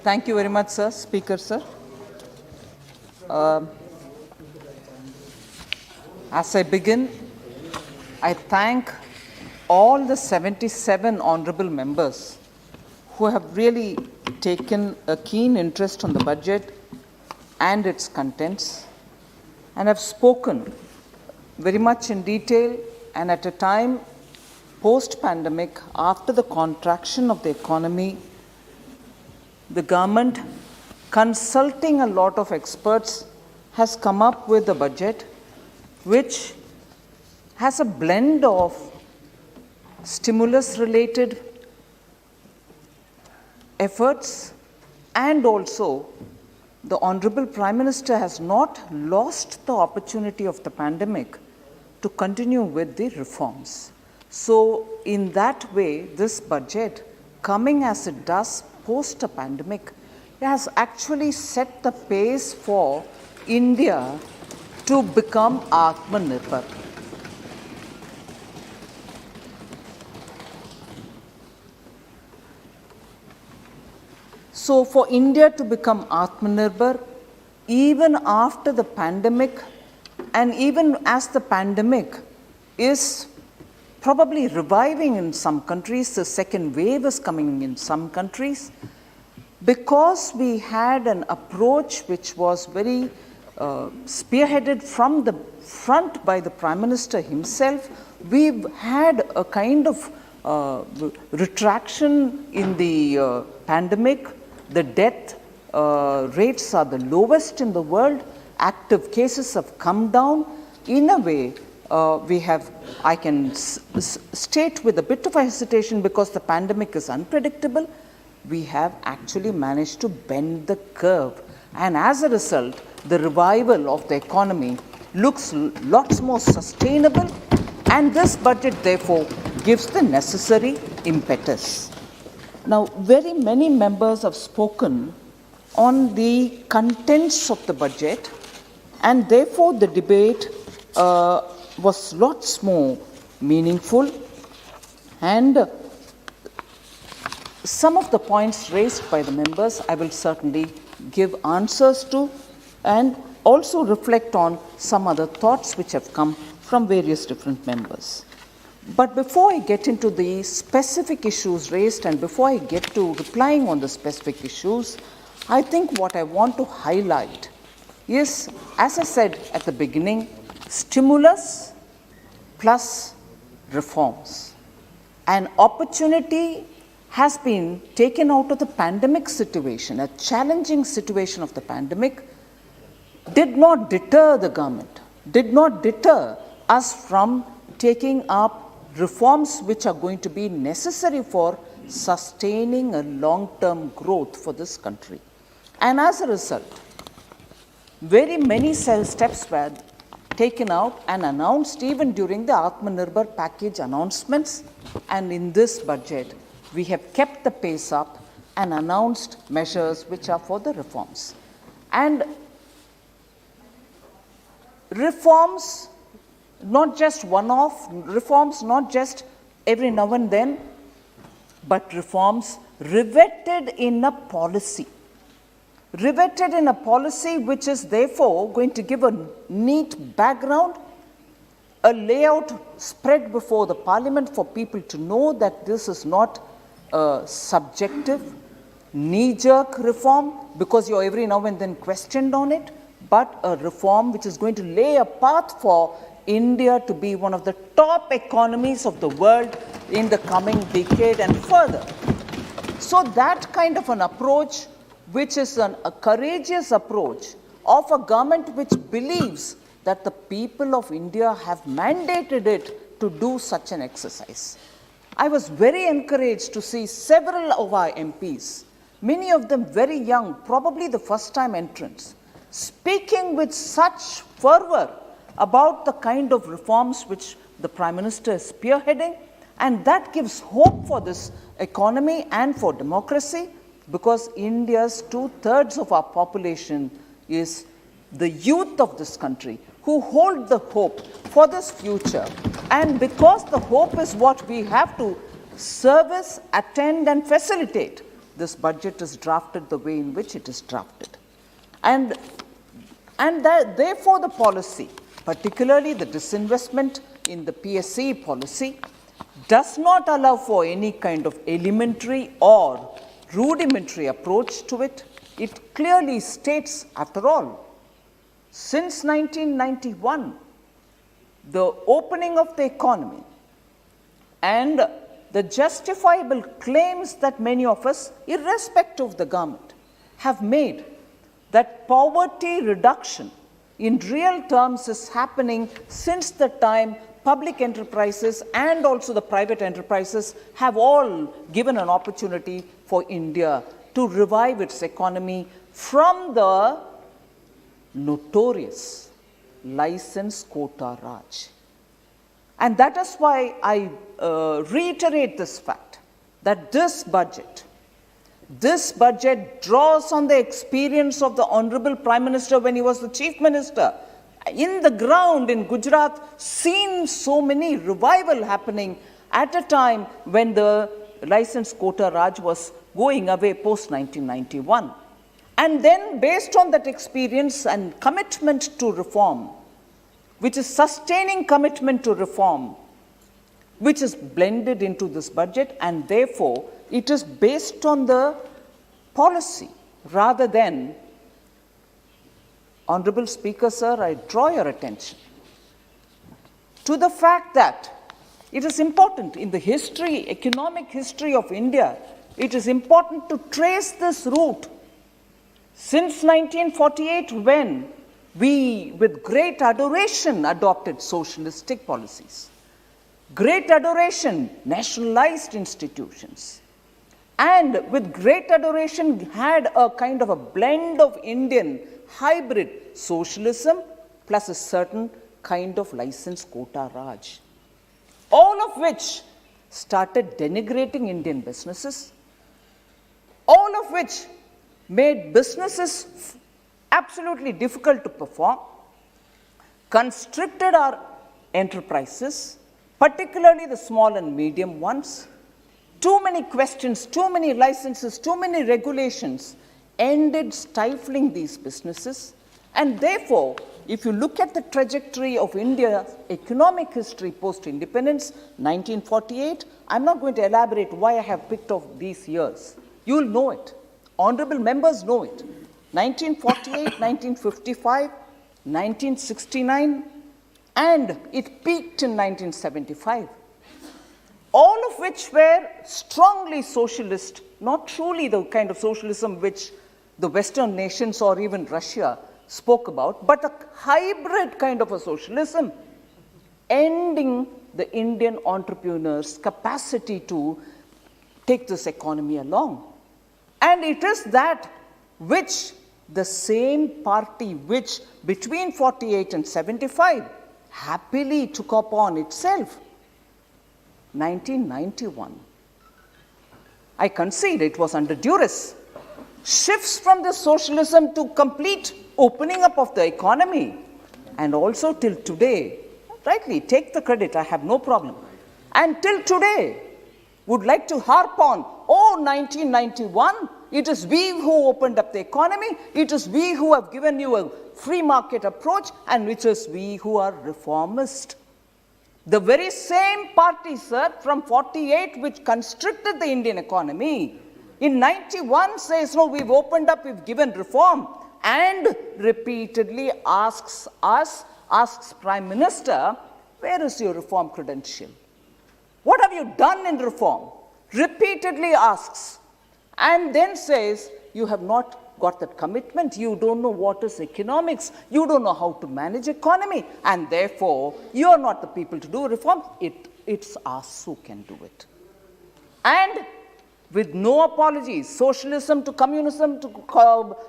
Thank you very much, sir. Speaker, sir. As I begin, I thank all the 77 honorable members who have really taken a keen interest on the budget and its contents and have spoken very much in detail and at a time post-pandemic, after the contraction of the economy, the government, consulting a lot of experts, has come up with a budget which has a blend of stimulus-related efforts, and also the Honorable Prime Minister has not lost the opportunity of the pandemic to continue with the reforms. So in that way, this budget, coming as it does post a pandemic, has actually set the pace for India to become Atmanirbhar. So for India to become Atmanirbhar, even after the pandemic, and even as the pandemic is probably reviving in some countries, the second wave is coming in some countries, because we had an approach which was very spearheaded from the front by the Prime Minister himself, we've had a kind of retraction in the pandemic. The death rates are the lowest in the world. Active cases have come down. In a way, I can state with a bit of a hesitation, because the pandemic is unpredictable, we have actually managed to bend the curve. And as a result, the revival of the economy looks lots more sustainable, and this budget therefore gives the necessary impetus. Now, very many members have spoken on the contents of the budget, and therefore the debate was lots more meaningful, and some of the points raised by the members I will certainly give answers to, and also reflect on some other thoughts which have come from various different members. But before I get into the specific issues raised, and before I get to replying on the specific issues, I think what I want to highlight is, as I said at the beginning, stimulus plus reforms. An opportunity has been taken out of the pandemic situation. A challenging situation of the pandemic did not deter the government, did not deter us from taking up reforms which are going to be necessary for sustaining a long-term growth for this country. And as a result, very many steps were taken out and announced even during the Atmanirbhar package announcements, and in this budget, we have kept the pace up and announced measures which are for the reforms. And reforms, not just one-off, reforms not just every now and then, but reforms riveted in a policy. Riveted in a policy which is therefore going to give a neat background, a layout spread before the Parliament for people to know that this is not a subjective, knee-jerk reform because you're every now and then questioned on it, but a reform which is going to lay a path for India to be one of the top economies of the world in the coming decade and further. So that kind of an approach, which is a courageous approach of a government which believes that the people of India have mandated it to do such an exercise. I was very encouraged to see several of our MPs, many of them very young, probably the first-time entrants, speaking with such fervor about the kind of reforms which the Prime Minister is spearheading, and that gives hope for this economy and for democracy, because India's 2/3 of our population is the youth of this country who hold the hope for this future. And because the hope is what we have to service, attend, and facilitate, this budget is drafted the way in which it is drafted. And therefore the policy, particularly the disinvestment in the PSE policy, does not allow for any kind of elementary or rudimentary approach to it. It clearly states, after all, since 1991, the opening of the economy and the justifiable claims that many of us, irrespective of the government, have made that poverty reduction in real terms is happening since the time public enterprises and also the private enterprises have all given an opportunity for India to revive its economy from the notorious license quota Raj. And that is why I reiterate this fact that this budget draws on the experience of the Honorable Prime Minister when he was the Chief Minister. In the ground in Gujarat, seen so many revival happening at a time when the license quota Raj was going away post 1991. And then based on that experience and commitment to reform, which is sustaining commitment to reform, which is blended into this budget, and therefore it is based on the policy rather than. Honorable Speaker, sir, I draw your attention to the fact that it is important in the history, economic history of India, it is important to trace this route. Since 1948, when we, with great adoration, adopted socialistic policies, great adoration, nationalized institutions, and with great adoration had a kind of a blend of Indian hybrid socialism plus a certain kind of license quota Raj, all of which started denigrating Indian businesses, all of which made businesses absolutely difficult to perform, constricted our enterprises, particularly the small and medium ones. Too many questions, too many licenses, too many regulations ended stifling these businesses. And therefore, if you look at the trajectory of India's economic history post-independence, 1948, I'm not going to elaborate why I have picked off these years. You'll know it. Honorable members know it. 1948, 1955, 1969, and it peaked in 1975. All of which were strongly socialist, not truly the kind of socialism which the Western nations or even Russia spoke about, but a hybrid kind of a socialism, ending the Indian entrepreneurs' capacity to take this economy along. And it is that which the same party which between 48 and 75 happily took upon itself. 1991. I concede it was under duress. Shifts from the socialism to complete opening up of the economy, and also till today, rightly take the credit, I have no problem, and till today would like to harp on, 1991, it is we who opened up the economy, it is we who have given you a free market approach, and which is we who are reformist. The very same party, sir, from 48, which constricted the Indian economy, in 91 says, no, we've opened up, we've given reform, and repeatedly asks Prime Minister, where is your reform credential? What have you done in reform? Repeatedly asks, and then says, you have not got that commitment, you don't know what is economics, you don't know how to manage economy, and therefore, you are not the people to do reform, it's us who can do it. And with no apologies, socialism to communism to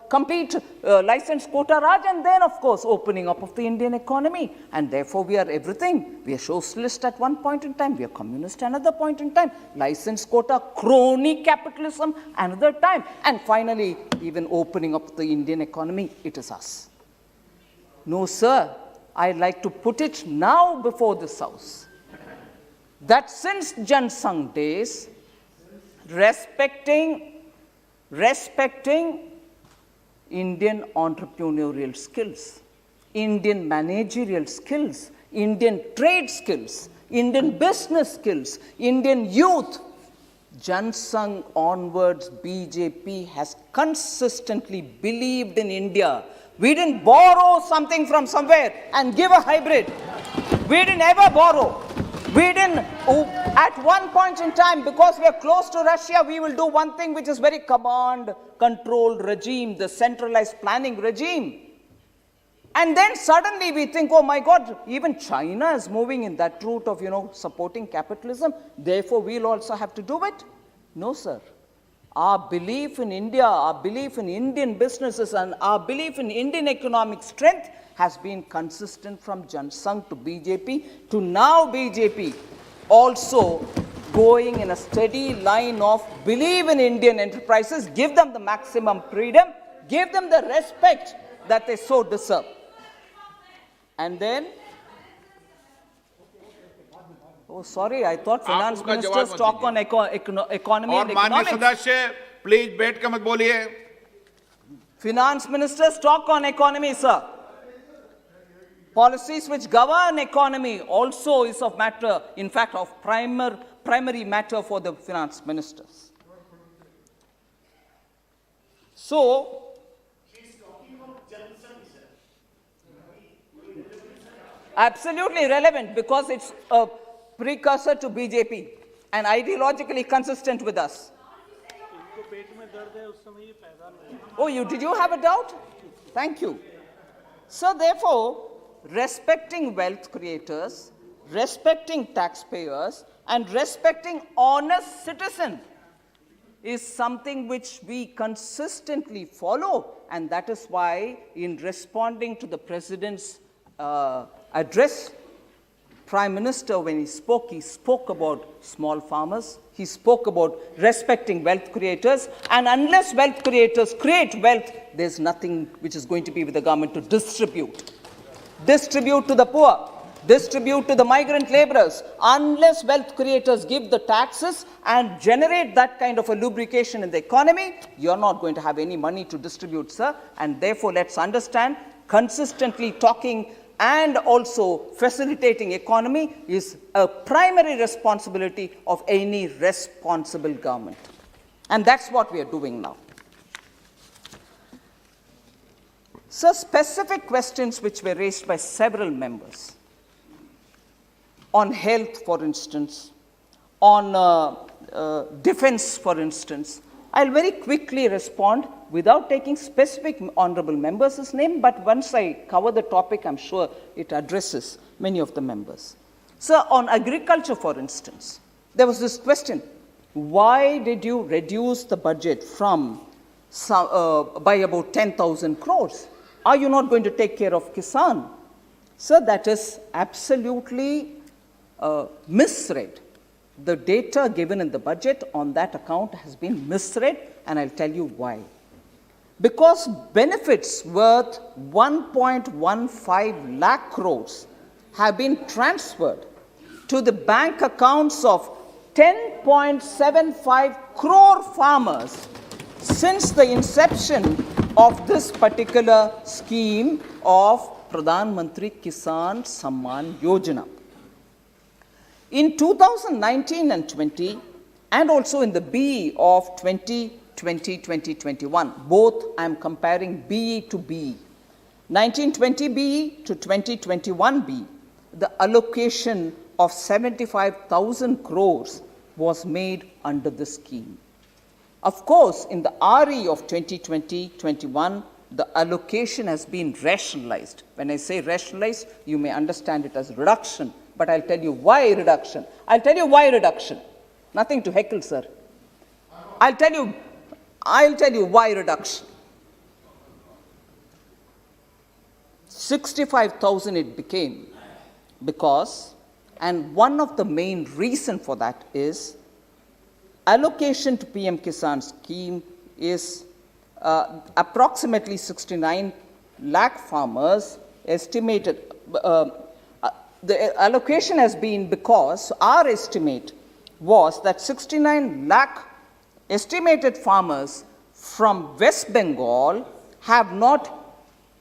compete, license quota Raj, and then of course opening up of the Indian economy. And therefore we are everything. We are socialist at one point in time, we are communist another point in time, license quota, crony capitalism another time, and finally even opening up the Indian economy, it is us. No sir, I'd like to put it now before this House, that since Jan Sangh days, respecting respecting Indian entrepreneurial skills, Indian managerial skills, Indian trade skills, Indian business skills, Indian youth. Jansangh onwards, BJP has consistently believed in India. We didn't borrow something from somewhere and give a hybrid. We didn't ever borrow. We didn't, at one point in time, because we are close to Russia, we will do one thing which is very command-controlled regime, the centralized planning regime. And then suddenly we think, oh my God, even China is moving in that route of, supporting capitalism. Therefore, we'll also have to do it. No, sir. Our belief in India, our belief in Indian businesses, and our belief in Indian economic strength has been consistent from Jansangh to BJP to now BJP, also going in a steady line of believe in Indian enterprises, give them the maximum freedom, give them the respect that they so deserve. And then, oh sorry, I thought finance minister's talk on economy and economics. सदस्य please बैठ कर मत बोलिए. Finance minister's talk on economy, sir. Policies which govern economy also is of matter, in fact, of primary matter for the finance ministers. So, absolutely relevant because it's a precursor to BJP and ideologically consistent with us. Oh, did you have a doubt? Thank you. So therefore, respecting wealth creators, respecting taxpayers, and respecting honest citizens is something which we consistently follow, and that is why in responding to the President's address, Prime Minister, when he spoke about small farmers, he spoke about respecting wealth creators, and unless wealth creators create wealth, there's nothing which is going to be with the government to distribute. Distribute to the poor, distribute to the migrant laborers. Unless wealth creators give the taxes and generate that kind of a lubrication in the economy, you're not going to have any money to distribute, sir. And therefore, let's understand, consistently talking and also facilitating economy is a primary responsibility of any responsible government. And that's what we are doing now. So specific questions which were raised by several members on health, for instance, on defense, for instance, I'll very quickly respond without taking specific honorable members' name, but once I cover the topic, I'm sure it addresses many of the members. So on agriculture, for instance, there was this question, why did you reduce the budget from by about 10,000 crores? Are you not going to take care of Kisan? So that is absolutely misread. The data given in the budget on that account has been misread, and I'll tell you why. Because benefits worth 1.15 lakh crores have been transferred to the bank accounts of 10.75 crore farmers since the inception of this particular scheme of Pradhan Mantri Kisan Samman Yojana. In 2019 and 20, and also in the BE of 2020-2021, both I am comparing BE to BE. 1920 BE to 2021 BE, the allocation of 75,000 crores was made under the scheme. Of course, in the RE of 2020-21, the allocation has been rationalized. When I say rationalized, you may understand it as reduction, but I'll tell you why reduction. I'll tell you why reduction. Nothing to heckle, sir. I'll tell you why reduction. 65,000 it became because, and one of the main reason for that is allocation to PM Kisan scheme is approximately 69 lakh farmers estimated. The allocation has been because our estimate was that 69 lakh estimated farmers from West Bengal have not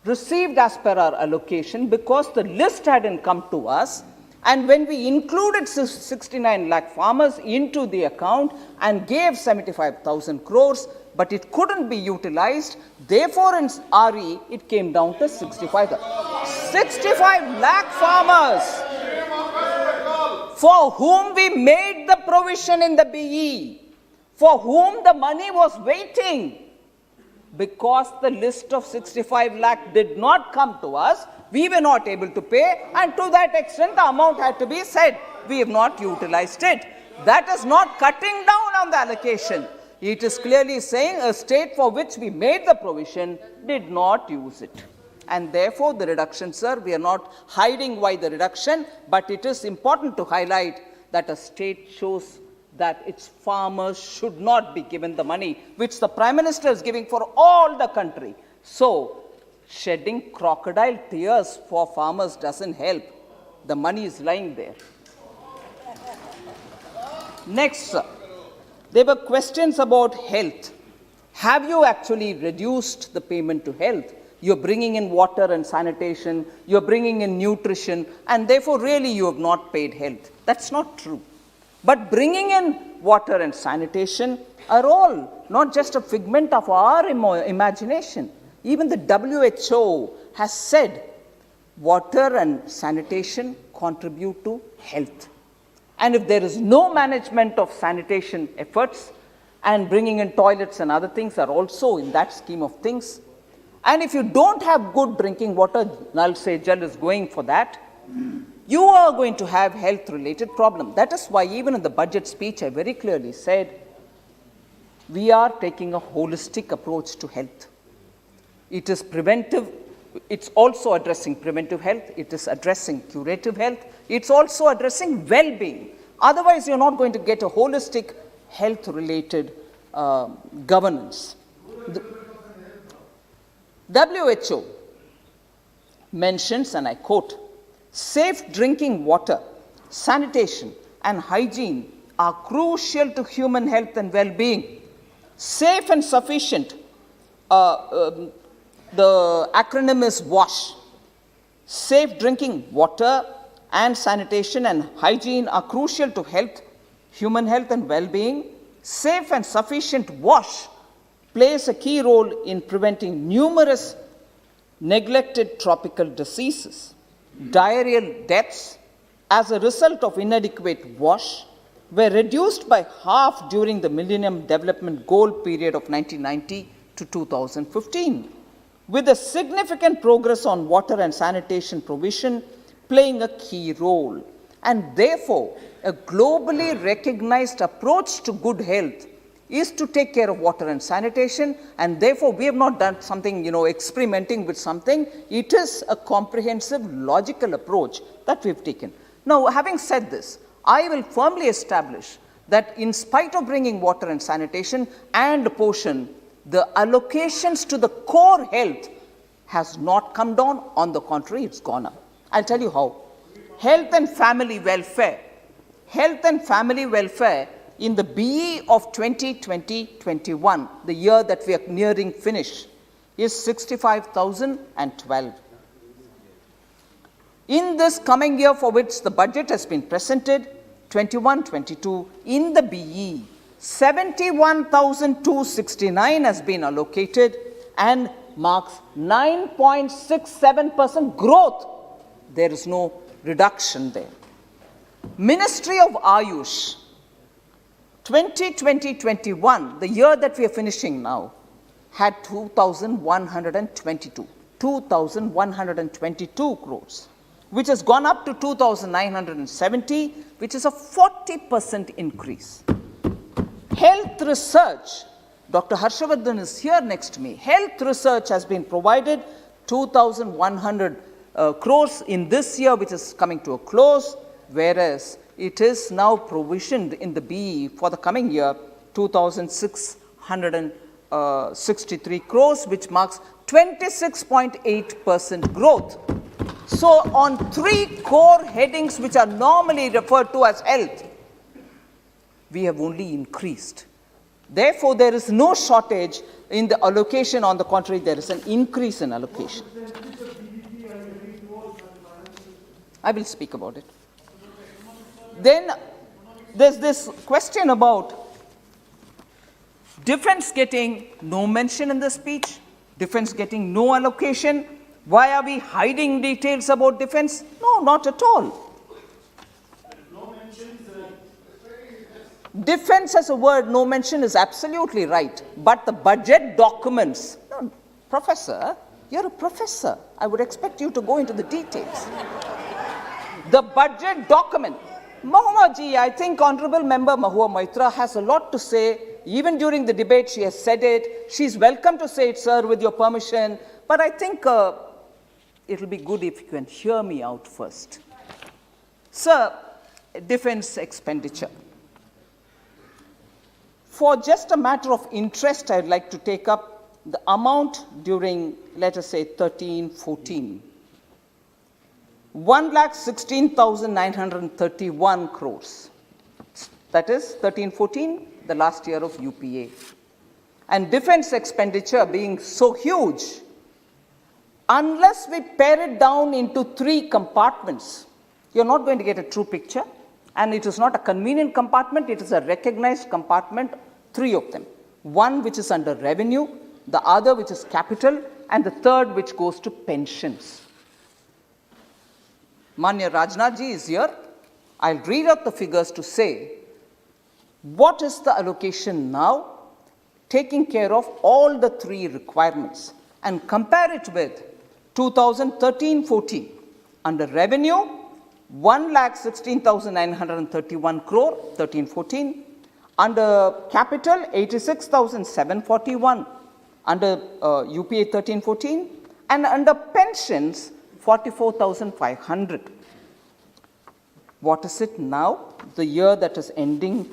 received as per our allocation because the list hadn't come to us. And when we included 69 lakh farmers into the account and gave 75,000 crores, but it couldn't be utilized, therefore in RE it came down to 65 lakh farmers for whom we made the provision in the BE, for whom the money was waiting. Because the list of 65 lakh did not come to us, we were not able to pay, and to that extent the amount had to be said. We have not utilized it. That is not cutting down on the allocation. It is clearly saying a state for which we made the provision did not use it. And therefore the reduction, sir, we are not hiding why the reduction, but it is important to highlight that a state shows that its farmers should not be given the money which the Prime Minister is giving for all the country. So, shedding crocodile tears for farmers doesn't help. The money is lying there. Next, sir, there were questions about health. Have you actually reduced the payment to health? You're bringing in water and sanitation, you're bringing in nutrition, and therefore really you have not paid health. That's not true. But bringing in water and sanitation are all not just a figment of our imagination. Even the WHO has said water and sanitation contribute to health. And if there is no management of sanitation efforts, and bringing in toilets and other things are also in that scheme of things, and if you don't have good drinking water, Nal Se Jal is going for that, you are going to have health-related problems. That is why even in the budget speech, I very clearly said, we are taking a holistic approach to health. It is preventive, it's also addressing preventive health, it is addressing curative health, it's also addressing well-being. Otherwise, you're not going to get a holistic health-related governance. The WHO mentions, and I quote, safe drinking water, sanitation, and hygiene are crucial to human health and well-being. Safe and sufficient, the acronym is WASH. Safe drinking water and sanitation and hygiene are crucial to health, human health and well-being. Safe and sufficient WASH plays a key role in preventing numerous neglected tropical diseases. Diarrheal deaths as a result of inadequate WASH were reduced by half during the Millennium Development Goal period of 1990 to 2015, with a significant progress on water and sanitation provision playing a key role. And therefore, a globally recognized approach to good health is to take care of water and sanitation, and therefore we have not done something, experimenting with something. It is a comprehensive, logical approach that we've taken. Now, having said this, I will firmly establish that in spite of bringing water and sanitation and poshan, the allocations to the core health has not come down. On the contrary, it's gone up. I'll tell you how. Health and family welfare. Health and family welfare in the BE of 2020-21, the year that we are nearing finish, is 65,012. In this coming year for which the budget has been presented, 21-22, in the BE, 71,269 has been allocated and marks 9.67% growth. There is no reduction there. Ministry of Ayush, 2020-21, the year that we are finishing now, had 2,122 crores, which has gone up to 2,970, which is a 40% increase. Health research, Dr. Harshavardhan is here next to me. Health research has been provided 2,100 crores in this year, which is coming to a close, whereas it is now provisioned in the BE for the coming year 2,663 crores, which marks 26.8% growth. So on three core headings which are normally referred to as health, we have only increased. Therefore, there is no shortage in the allocation. On the contrary, there is an increase in allocation. I will speak about it. Then there's this question about defense getting no mention in the speech, defense getting no allocation. Why are we hiding details about defense? No, not at all. Defense as a word, no mention, is absolutely right. But the budget documents, no, Professor, you're a professor. I would expect you to go into the details. The budget document. Mahua ji, I think Honorable Member Mahua Maitra has a lot to say. Even during the debate, she has said it. She's welcome to say it, sir, with your permission. But I think it'll be good if you can hear me out first. Sir, defense expenditure. For just a matter of interest, I'd like to take up the amount during, let us say, 13-14. 1,16,931 crores. That is 13-14, the last year of UPA. And defense expenditure being so huge, unless we pare it down into 3 compartments, you're not going to get a true picture. And it is not a convenient compartment, it is a recognized compartment, 3 of them. One which is under revenue, the other which is capital, and the third which goes to pensions. Manya Rajnath ji is here. I'll read out the figures to say what is the allocation now, taking care of all the 3 requirements, and compare it with 2013-14. Under revenue, 1,16,931 crore, 13-14. Under capital, 86,741. Under UPA 13-14. And under pensions, 44,500. What is it now? The year that is ending,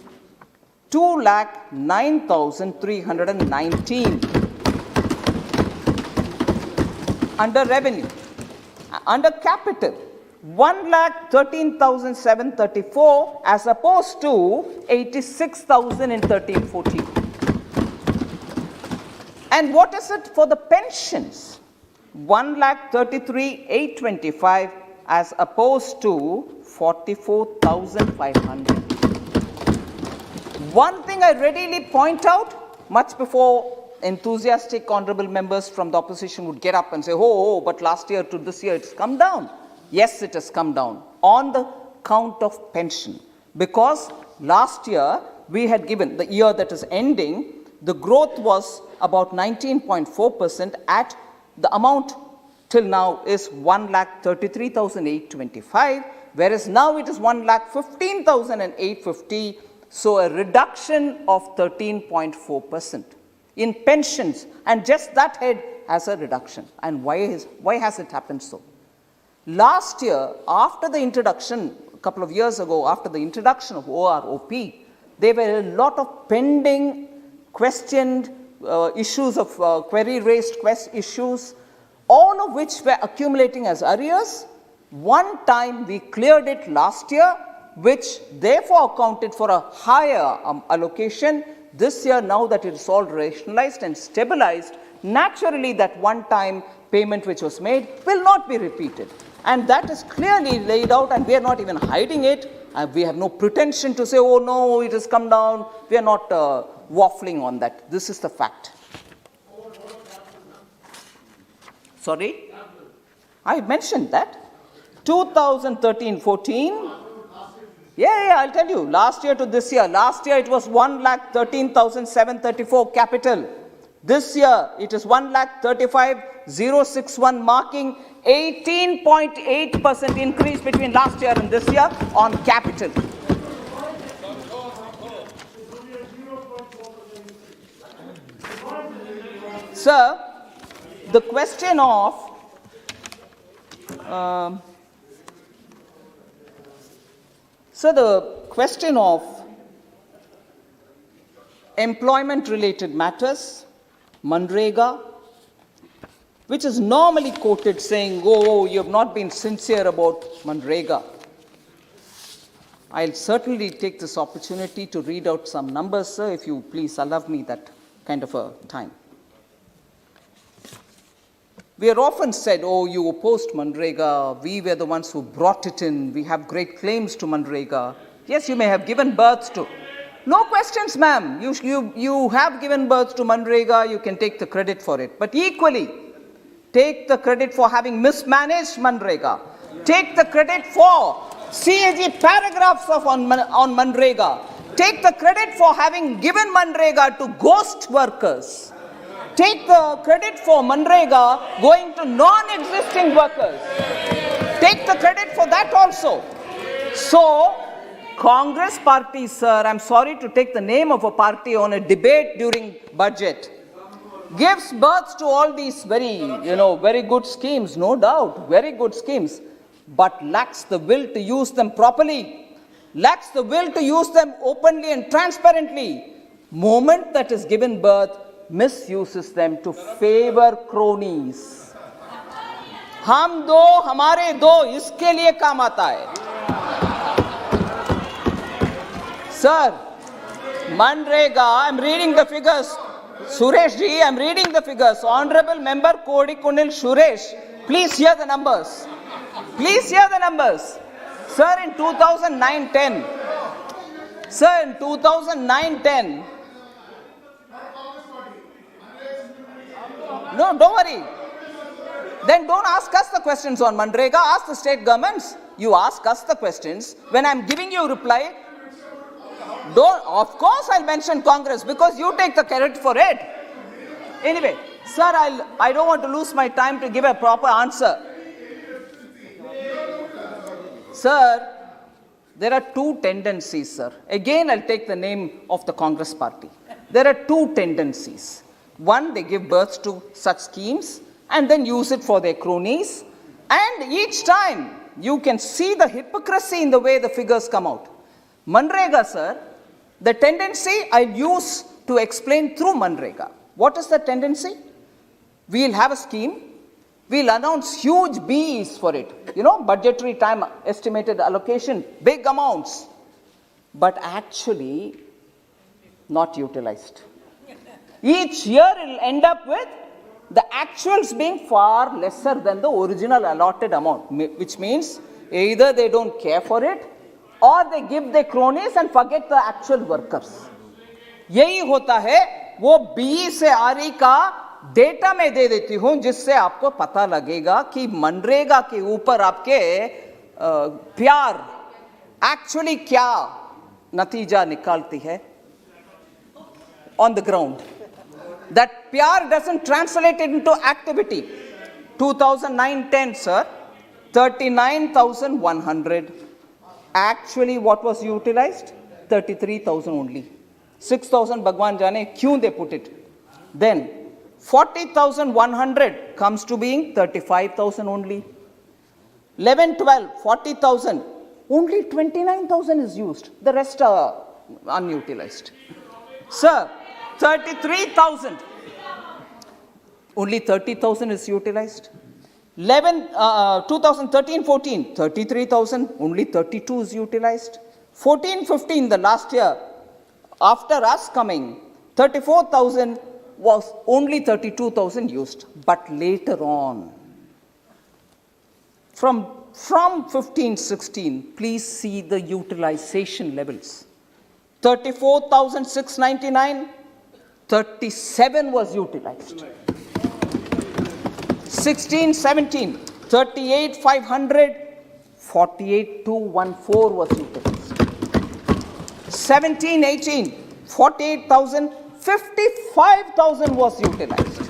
2,09,319. Under revenue. Under capital, 1,13,734 as opposed to 86,000 in 13-14. And what is it for the pensions? 1,33,825 as opposed to 44,500. One thing I readily point out, much before enthusiastic honorable members from the opposition would get up and say, oh, but last year to this year it's come down. Yes, it has come down on the count of pension, because last year we had given, the year that is ending, the growth was about 19.4%. At the amount till now is 1,33,825, whereas now it is 1,15,850. So a reduction of 13.4% in pensions, and just that head has a reduction. And why has it happened so? Last year, after the introduction, a couple of years ago, after the introduction of OROP, there were a lot of pending, questioned issues of query-raised issues, all of which were accumulating as arrears. One time we cleared it last year, which therefore accounted for a higher allocation. This year, now that it is all rationalized and stabilized, naturally that one-time payment which was made will not be repeated. And that is clearly laid out, and we are not even hiding it. We have no pretension to say, oh no, it has come down. We are not waffling on that. This is the fact. Sorry? I mentioned that. 2013-14. Yeah, I'll tell you. Last year to this year. Last year it was 1,13,734 capital. This year it is 1,35,061, marking 18.8% increase between last year and this year on capital. Sir, the question of employment-related matters, Manrega, which is normally quoted saying, oh, you have not been sincere about Manrega. I'll certainly take this opportunity to read out some numbers, sir, if you please allow me that kind of a time. We are often said, oh, you opposed Manrega, we were the ones who brought it in, we have great claims to Manrega. Yes, you may have given birth to. No questions, ma'am. You have given birth to Manrega, you can take the credit for it. But equally, take the credit for having mismanaged Manrega. Take the credit for CAG paragraphs on Manrega. Take the credit for having given Manrega to ghost workers. Take the credit for Manrega going to non-existing workers. Take the credit for that also. So, Congress party, sir, I'm sorry to take the name of a party on a debate during budget, gives birth to all these very good schemes, no doubt, very good schemes, but lacks the will to use them properly, lacks the will to use them openly and transparently. Moment that is given birth, misuses them to favor cronies. हम दो हमारे दो इसके लिए काम आता है. Sir, Manrega, I'm reading the figures. Suresh ji, I'm reading the figures. Honorable Member Kodikunil Suresh, please hear the numbers. Please hear the numbers. Sir, in 2009-10, sir, in 2009-10, no, don't worry. Then don't ask us the questions on Manrega. Ask the state governments. You ask us the questions. When I'm giving you a reply, of course I'll mention Congress because you take the credit for it. Anyway, sir, I don't want to lose my time to give a proper answer. Sir, there are two tendencies, sir. Again, I'll take the name of the Congress party. There are two tendencies. One, they give birth to such schemes and then use it for their cronies. And each time, you can see the hypocrisy in the way the figures come out. Manrega, sir, the tendency I'll use to explain through Manrega. What is the tendency? We'll have a scheme. We'll announce huge BEs for it. Budgetary time estimated allocation, big amounts. But actually, not utilized. Each year it'll end up with the actuals being far lesser than the original allotted amount, which means either they don't care for it or they give their cronies and forget the actual workers. यही होता है, वो BE से RE का data में दे देती हूं जिससे आपको पता लगेगा कि मनरेगा के ऊपर आपके प्यार एक्चुअली क्या नतीजा निकालती है on the ground. That pyar doesn't translate it into activity. 2009-10, sir, 39,100. Actually, what was utilized? 33,000 only. 6,000 Bhagwan Jane, kyun they put it? Then, 40,100 comes to being 35,000 only. 11-12, 40,000. Only 29,000 is used. The rest are unutilized. Sir, 33,000. Only 30,000 is utilized. 2013-14, 33,000. Only 32 is utilized. 14-15, the last year, after us coming, 34,000 was only 32,000 used. But later on, from 15-16, please see the utilization levels. 34,699, 37 was utilized. 16-17, 38,500, 48,214 was utilized. 17-18, 48,000, 55,000 was utilized.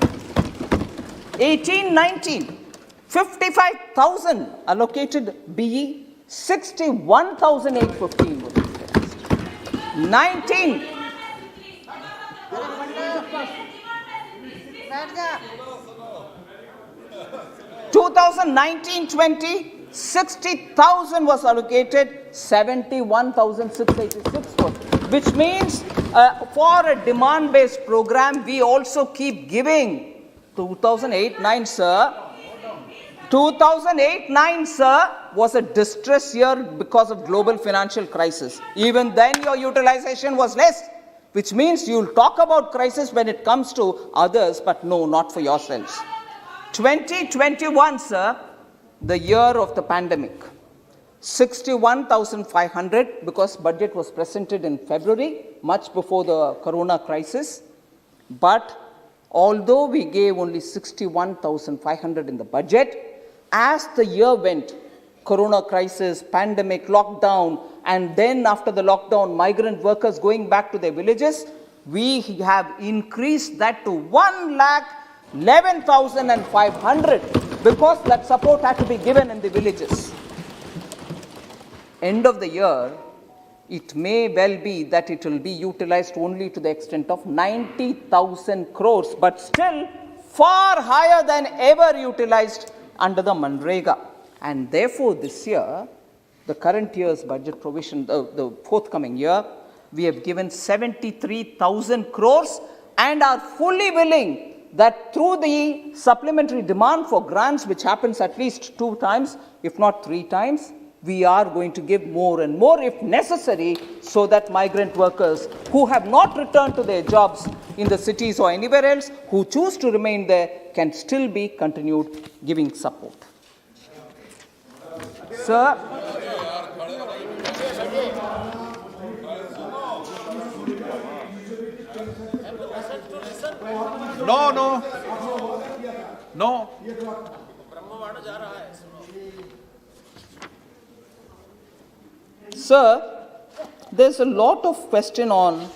18-19, 55,000 allocated BE, 61,815 was utilized. 19. 2019-20, 60,000 was allocated, 71,686 was, which means for a demand-based program, we also keep giving. 2008-9, sir, 2008-9, sir, was a distress year because of global financial crisis. Even then, your utilization was less, which means you'll talk about crisis when it comes to others, but no, not for yourselves. 2021, sir, the year of the pandemic. 61,500 because budget was presented in February, much before the corona crisis. But although we gave only 61,500 in the budget, as the year went, corona crisis, pandemic, lockdown, and then after the lockdown, migrant workers going back to their villages, we have increased that to 1,11,500 because that support had to be given in the villages. End of the year, it may well be that it will be utilized only to the extent of 90,000 crores, but still far higher than ever utilized under the Manrega. And therefore, this year, the current year's budget provision, the forthcoming year, we have given 73,000 crores and are fully willing that through the supplementary demand for grants, which happens at least 2 times, if not 3 times, we are going to give more and more if necessary so that migrant workers who have not returned to their jobs in the cities or anywhere else, who choose to remain there, can still be continued giving support. Sir, No. Sir, there's a lot of question on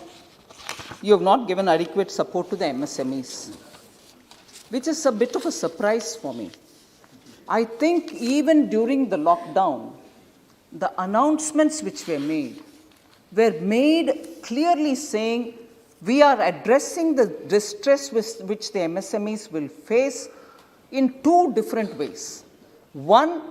you have not given adequate support to the MSMEs, which is a bit of a surprise for me. I think even during the lockdown, the announcements which were made clearly saying we are addressing the distress which the MSMEs will face in 2 different ways. One,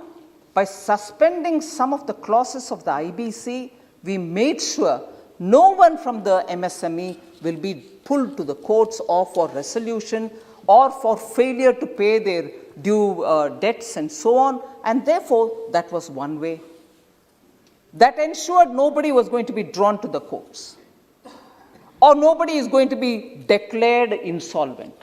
by suspending some of the clauses of the IBC, we made sure no one from the MSME will be pulled to the courts or for resolution or for failure to pay their due debts and so on. And therefore, that was one way. That ensured nobody was going to be drawn to the courts or nobody is going to be declared insolvent.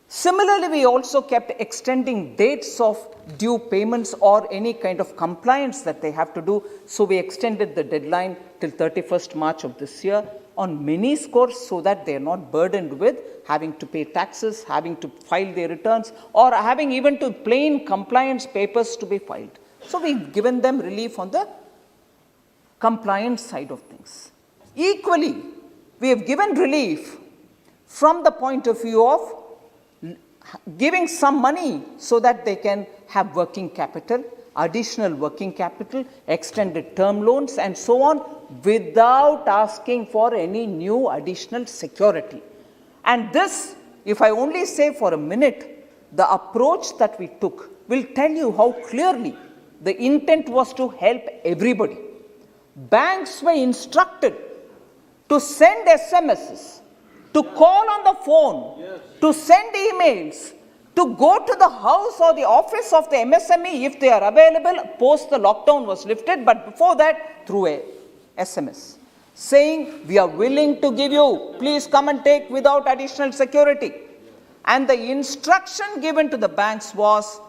Similarly, we also kept extending dates of due payments or any kind of compliance that they have to do. So we extended the deadline till 31st March of this year on many scores so that they are not burdened with having to pay taxes, having to file their returns, or having even to plain compliance papers to be filed. So we've given them relief on the compliance side of things. Equally, we have given relief from the point of view of giving some money so that they can have working capital, additional working capital, extended term loans, and so on, without asking for any new additional security. And this, if I only say for a minute, the approach that we took will tell you how clearly the intent was to help everybody. Banks were instructed to send SMSs, to call on the phone, to send emails, to go to the house or the office of the MSME if they are available. Post the lockdown was lifted, but before that, through a SMS, saying we are willing to give you, please come and take without additional security. And the instruction given to the banks was,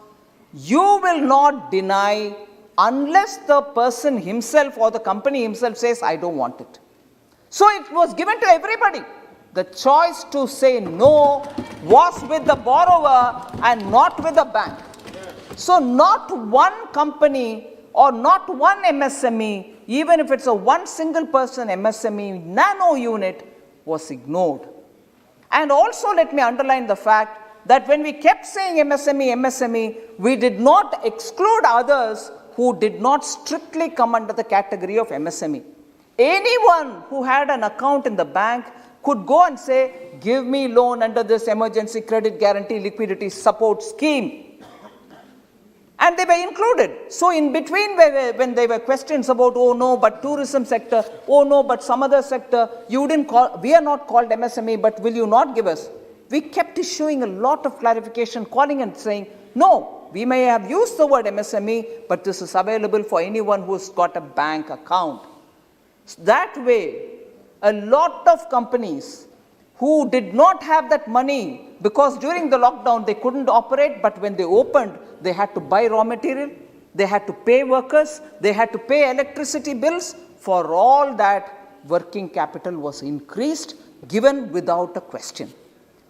you will not deny unless the person himself or the company himself says, I don't want it. So it was given to everybody. The choice to say no was with the borrower and not with the bank. So not one company or not one MSME, even if it's a one single person MSME nano unit, was ignored. And also let me underline the fact that when we kept saying MSME, we did not exclude others who did not strictly come under the category of MSME. Anyone who had an account in the bank could go and say, give me loan under this emergency credit guarantee liquidity support scheme. And they were included. So in between, when there were questions about, oh no, but tourism sector, oh no, but some other sector, you didn't call, we are not called MSME, but will you not give us? We kept issuing a lot of clarification, calling and saying, no, We may have used the word MSME, but this is available for anyone who's got a bank account. That way, a lot of companies who did not have that money, because during the lockdown they couldn't operate, but when they opened, they had to buy raw material, they had to pay workers, they had to pay electricity bills. For all that, working capital was increased, given without a question.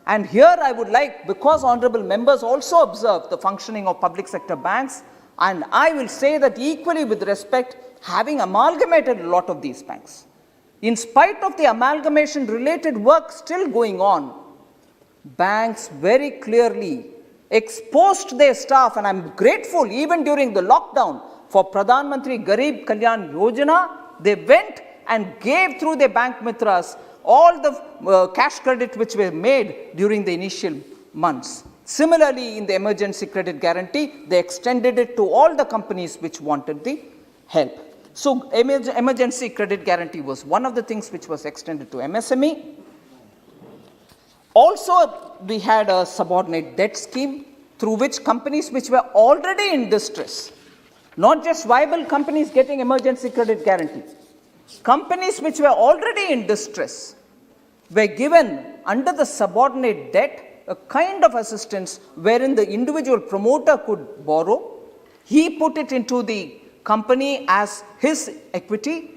And here I would like, because honorable members also observe the functioning of public sector banks, and I will say that equally with respect, having amalgamated a lot of these banks, in spite of the amalgamation related work still going on, banks very clearly exposed their staff, and I'm grateful even during the lockdown for Pradhan Mantri Garib Kalyan Yojana. They went and gave through their bank mitras all the cash credit which were made during the initial months. Similarly, in the emergency credit guarantee, they extended it to all the companies which wanted the help. So emergency credit guarantee was one of the things which was extended to MSME. Also, we had a subordinate debt scheme through which companies which were already in distress, not just viable companies getting emergency credit guarantee, companies which were already in distress were given under the subordinate debt a kind of assistance wherein the individual promoter could borrow. He put it into the company as his equity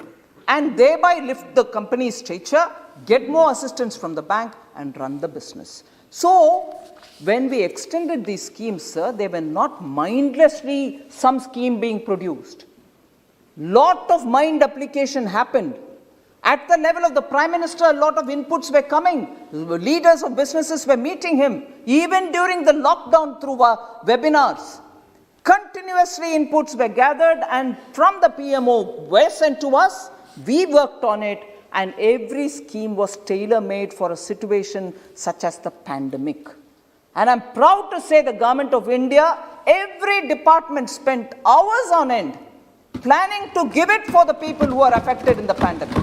and thereby lift the company's stature, get more assistance from the bank and run the business. So, when we extended these schemes, sir, they were not mindlessly some scheme being produced. Lot of mind application happened. At the level of the Prime Minister, a lot of inputs were coming. Leaders of businesses were meeting him, even during the lockdown through webinars. Continuously inputs were gathered and from the PMO were sent to us. We worked on it and every scheme was tailor-made for a situation such as the pandemic. And I'm proud to say the Government of India, every department spent hours on end planning to give it for the people who are affected in the pandemic.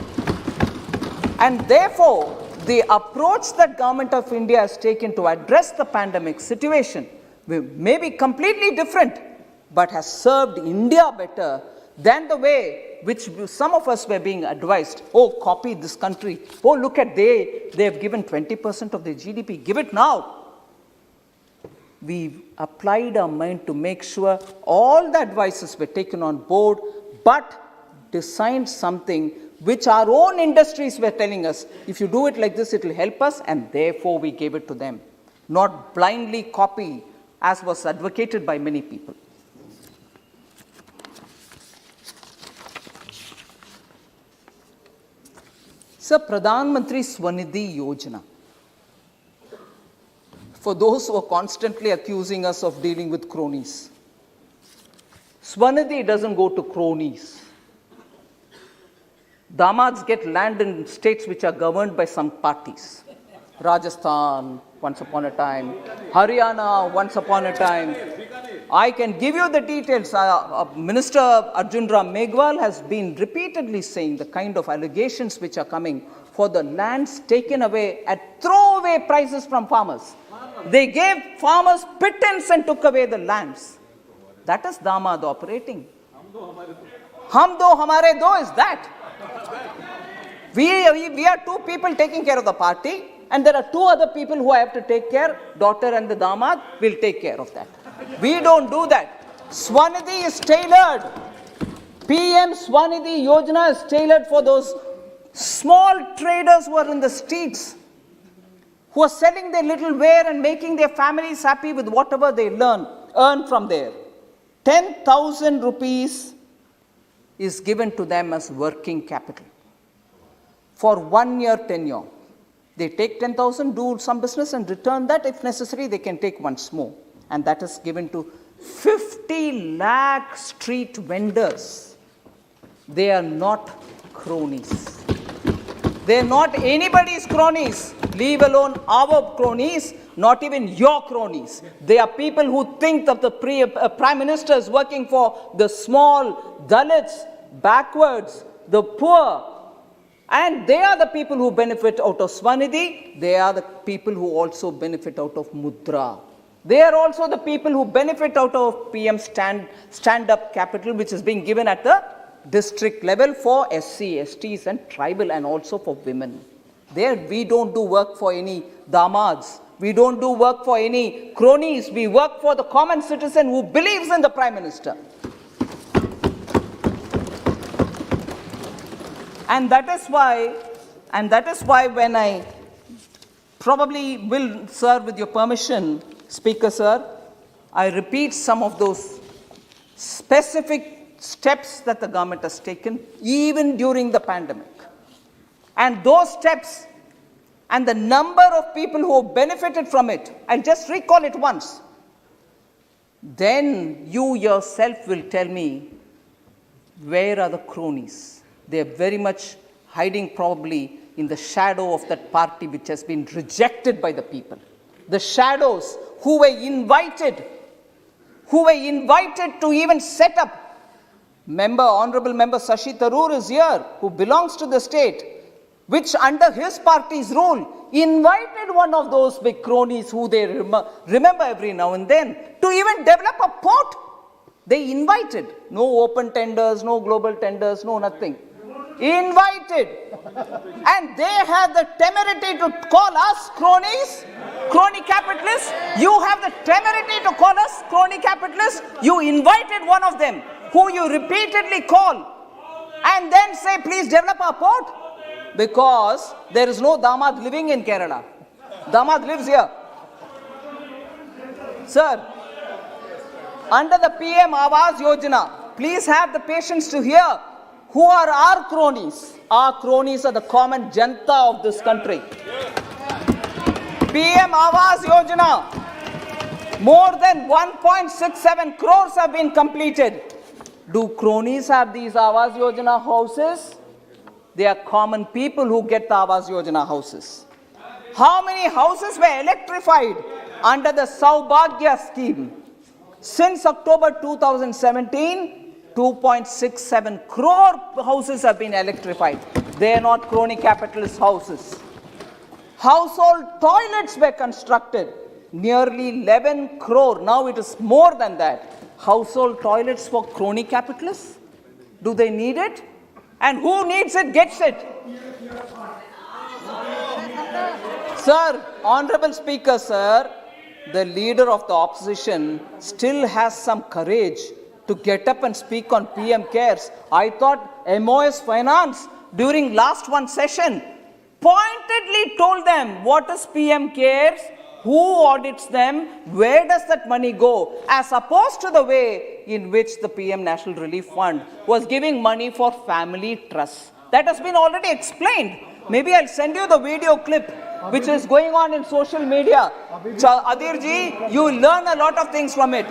And therefore, the approach that Government of India has taken to address the pandemic situation may be completely different, but has served India better than the way which some of us were being advised. Oh, copy this country. Oh, look at they have given 20% of their GDP. Give it now. We applied our mind to make sure all the advices were taken on board, but designed something which our own industries were telling us, if you do it like this, it will help us, and therefore we gave it to them. Not blindly copy, as was advocated by many people. Sir, Pradhan Mantri Swanidhi Yojana. For those who are constantly accusing us of dealing with cronies, Swanidhi doesn't go to cronies. Damads get land in states which are governed by some parties. Rajasthan, once upon a time. Haryana, once upon a time. I can give you the details. Minister Arjun Ram Meghwal has been repeatedly saying the kind of allegations which are coming for the lands taken away at throwaway prices from farmers. They gave farmers pittance and took away the lands. That is Damad operating. Hum do hamare do is that. We are two people taking care of the party, and there are two other people who I have to take care. Daughter and the Damad will take care of that. We don't do that. Swanidhi is tailored. PM Swanidhi Yojana is tailored for those small traders who are in the streets, who are selling their little ware and making their families happy with whatever they earn from there. 10,000 rupees is given to them as working capital for 1 year tenure. They take 10,000, do some business and return that. If necessary, they can take once more. And that is given to 50 lakh street vendors. They are not cronies. They are not anybody's cronies, leave alone our cronies, not even your cronies. They are people who think that the Prime Minister is working for the small, Dalits, backwards, the poor. And they are the people who benefit out of Swanidhi. They are the people who also benefit out of Mudra. They are also the people who benefit out of PM stand-up capital, which is being given at the district level for SC, STs and tribal, and also for women. There we don't do work for any damads. We don't do work for any cronies. We work for the common citizen who believes in the Prime Minister. And that is why when I probably will, sir, with your permission, Speaker, sir, I repeat some of those specific steps that the government has taken even during the pandemic. And those steps and the number of people who have benefited from it, I'll just recall it once. Then you yourself will tell me, where are the cronies? They are very much hiding probably in the shadow of that party which has been rejected by the people. The shadows who were invited to even set up. Honorable member Shashi Tharoor is here, who belongs to the state, which under his party's rule invited one of those big cronies who they remember every now and then to even develop a port. They invited. No open tenders, no global tenders, no nothing. Invited. And they had the temerity to call us cronies, crony capitalists. You have the temerity to call us crony capitalists. You invited one of them who you repeatedly call and then say, please develop our port. Because there is no damad living in Kerala. Damad lives here. Sir, under the PM Awas Yojana, please have the patience to hear who are our cronies. Our cronies are the common Janata of this country. PM Awas Yojana, more than 1.67 crores have been completed. Do cronies have these Awas Yojana houses? They are common people who get the Awas Yojana houses. How many houses were electrified under the Saubhagya scheme? Since October 2017, 2.67 crore houses have been electrified. They are not crony capitalist houses. Household toilets were constructed. Nearly 11 crore. Now it is more than that. Household toilets for crony capitalists? Do they need it? And who needs it gets it. Sir, Honorable Speaker, sir, the leader of the opposition still has some courage to get up and speak on PM Cares. I thought MOS Finance during last one session pointedly told them what is PM Cares, who audits them, where does that money go, as opposed to the way in which the PM National Relief Fund was giving money for family trusts. That has been already explained. Maybe I'll send you the video clip which is going on in social media. Adirji, you will learn a lot of things from it.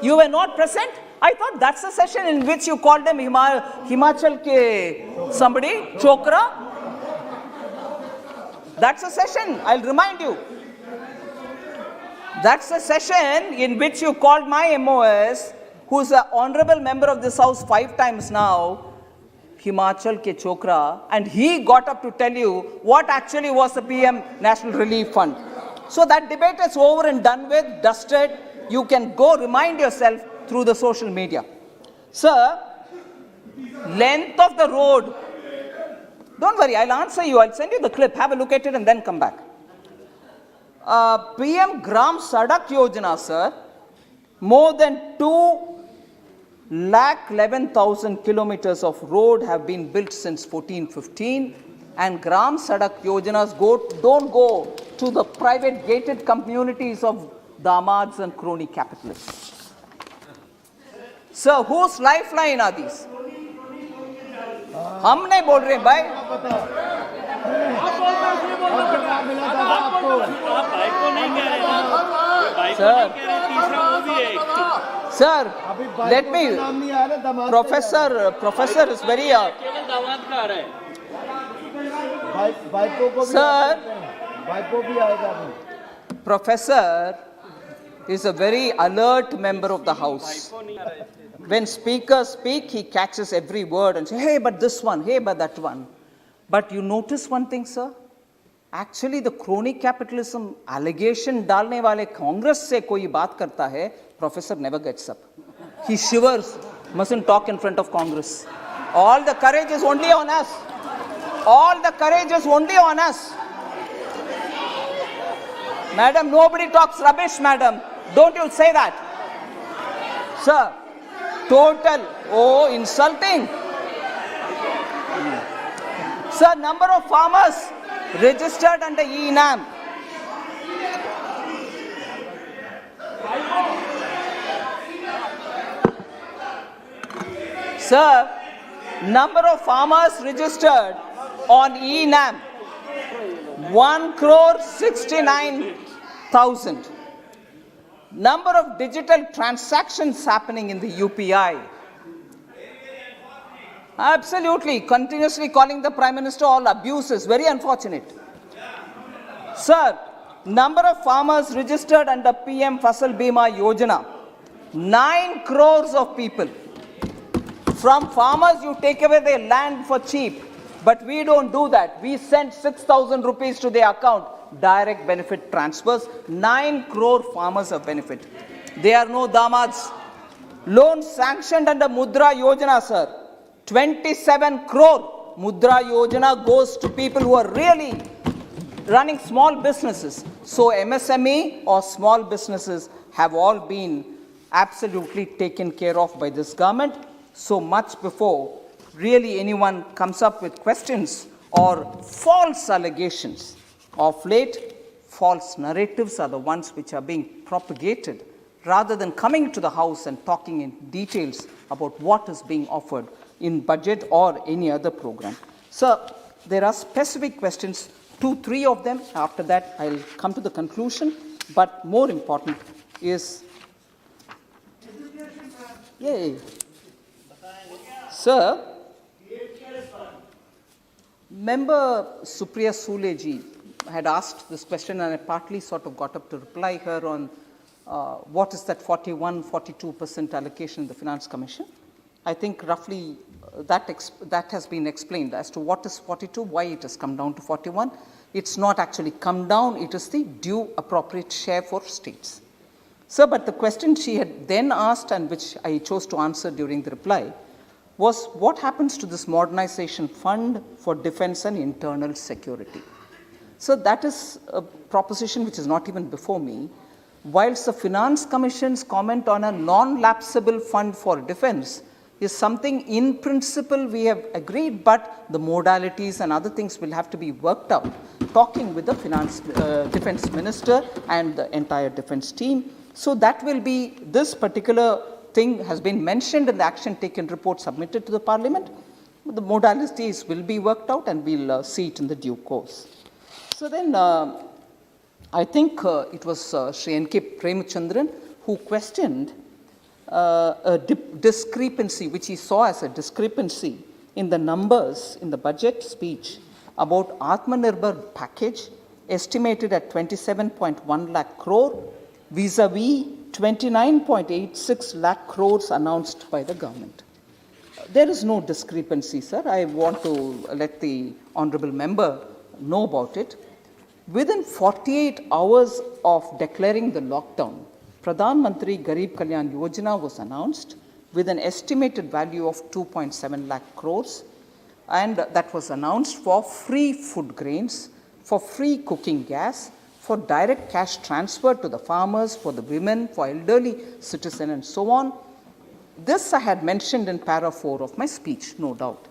You were not present? I thought that's a session in which you called them Himachal ke somebody, Chokra. That's a session, I'll remind you. That's a session in which you called my MOS, who's an honorable member of this house 5 times now, Himachal ke Chokra, and he got up to tell you what actually was the PM National Relief Fund. So that debate is over and done with, dusted. You can go remind yourself through the social media. Sir, length of the road. Don't worry, I'll answer you. I'll send you the clip. Have a look at it and then come back. PM Gram Sadak Yojana, sir, more than 2,11,000 kilometers of road have been built since 14-15, and Gram Sadak Yojanas don't go to the private gated communities of damads and crony capitalists. Sir, whose lifeline are these? हम नहीं बोल रहे भाई. Sir, let me. Professor is very. Sir, Professor is a very alert member of the House. When speakers speak, he catches every word and says, hey, but this one, hey, but that one. But you notice one thing, sir? Actually, the crony capitalism allegation डालने वाले कांग्रेस से कोई बात करता है, Professor never gets up. He shivers, mustn't talk in front of Congress. All the courage is only on us. All the courage is only on us. Madam, nobody talks rubbish, madam. Don't you say that. Sir, total, insulting. Sir, number of farmers registered under e-NAM. Sir, number of farmers registered on e-NAM, 1,69,000. Number of digital transactions happening in the UPI. Absolutely, continuously calling the Prime Minister all abuses, very unfortunate. Sir, number of farmers registered under PM Fasal Bima Yojana, 9 crores of people. From farmers, you take away their land for cheap, but we don't do that. We send 6,000 rupees to their account, direct benefit transfers, 9 crore farmers of benefit. There are no damads. Loans sanctioned under Mudra Yojana, sir. 27 crore Mudra Yojana goes to people who are really running small businesses. So MSME or small businesses have all been absolutely taken care of by this government. So much before really anyone comes up with questions or false allegations. Of late, false narratives are the ones which are being propagated rather than coming to the House and talking in details about what is being offered in budget or any other program. Sir, there are specific questions, 2-3 of them. After that, I'll come to the conclusion. But more important is, Sir, Member Supriya Sule ji had asked this question, and I partly sort of got up to reply her on what is that 41-42% allocation in the Finance Commission. I think roughly that has been explained as to what is 42, why it has come down to 41. It's not actually come down, it is the due appropriate share for states. Sir, but the question she had then asked, and which I chose to answer during the reply, was what happens to this modernization fund for defense and internal security? So that is a proposition which is not even before me. Whilst the Finance Commission's comment on a non-lapsable fund for defense is something in principle we have agreed, but the modalities and other things will have to be worked out, talking with the defense minister and the entire defense team. So that will be, this particular thing has been mentioned in the action taken report submitted to the Parliament. The modalities will be worked out and we'll see it in the due course. So then I think it was Sri N.K. Premachandran who questioned a discrepancy, which he saw as a discrepancy in the numbers in the budget speech about Atmanirbhar package estimated at 27.1 lakh crore vis-a-vis 29.86 lakh crores announced by the government. There is no discrepancy, sir. I want to let the honorable member know about it. Within 48 hours of declaring the lockdown, Pradhan Mantri Garib Kalyan Yojana was announced with an estimated value of 2.7 lakh crores, and that was announced for free food grains, for free cooking gas, for direct cash transfer to the farmers, for the women, for elderly citizens, and so on. This I had mentioned in para 4 of my speech, no doubt.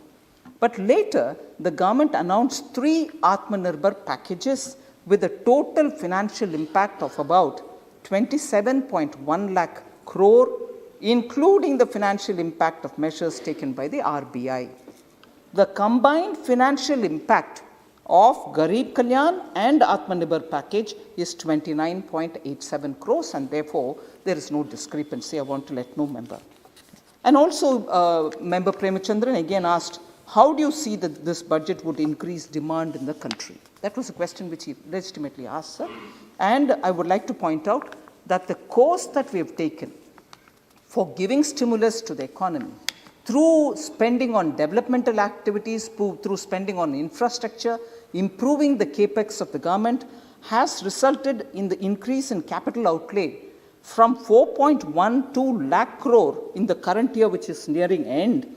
But later, the government announced 3 Atmanirbhar packages with a total financial impact of about 27.1 lakh crore, including the financial impact of measures taken by the RBI. The combined financial impact of Garib Kalyan and Atmanirbhar package is 29.87 crores, and therefore there is no discrepancy. I want to let no member. And also, Member Premachandran again asked, how do you see that this budget would increase demand in the country? That was a question which he legitimately asked, sir. And I would like to point out that the course that we have taken for giving stimulus to the economy through spending on developmental activities, through spending on infrastructure, improving the capex of the government has resulted in the increase in capital outlay from 4.12 lakh crore in the current year, which is nearing end,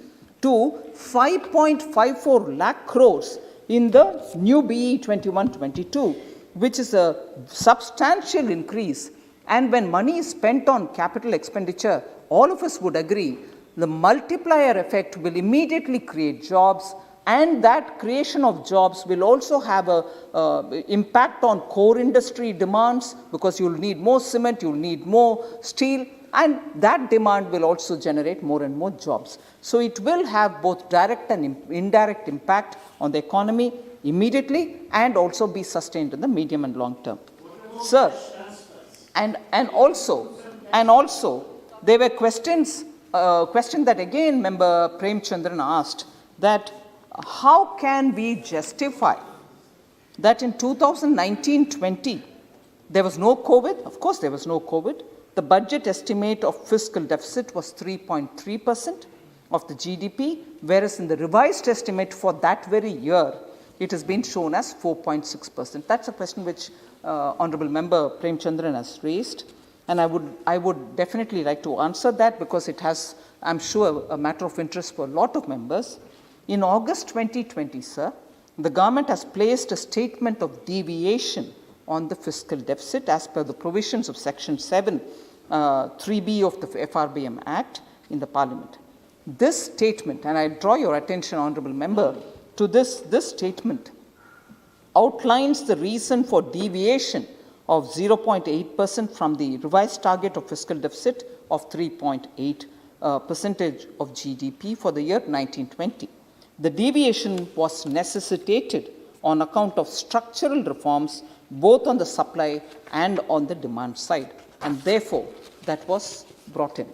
to 5.54 lakh crores in the new BE 21-22, which is a substantial increase. And when money is spent on capital expenditure, all of us would agree the multiplier effect will immediately create jobs, and that creation of jobs will also have a impact on core industry demands, because you'll need more cement, you'll need more steel, and that demand will also generate more and more jobs. So it will have both direct and indirect impact on the economy immediately and also be sustained in the medium and long term. Sir, and also there were questions that again Member Prem Chandran asked, that how can we justify that in 2019-20 there was no COVID? Of course there was no COVID. The budget estimate of fiscal deficit was 3.3% of the GDP, whereas in the revised estimate for that very year, it has been shown as 4.6%. That's a question which Honorable Member Prem Chandran has raised, and I would definitely like to answer that, because it has, I'm sure, a matter of interest for a lot of members. In August 2020, sir, the government has placed a statement of deviation on the fiscal deficit as per the provisions of Section 7, 3B of the FRBM Act in the Parliament. This statement, and I draw your attention, Honourable Member, to this statement outlines the reason for deviation of 0.8% from the revised target of fiscal deficit of 3.8% of GDP for the year 1920. The deviation was necessitated on account of structural reforms both on the supply and on the demand side, and therefore that was brought in.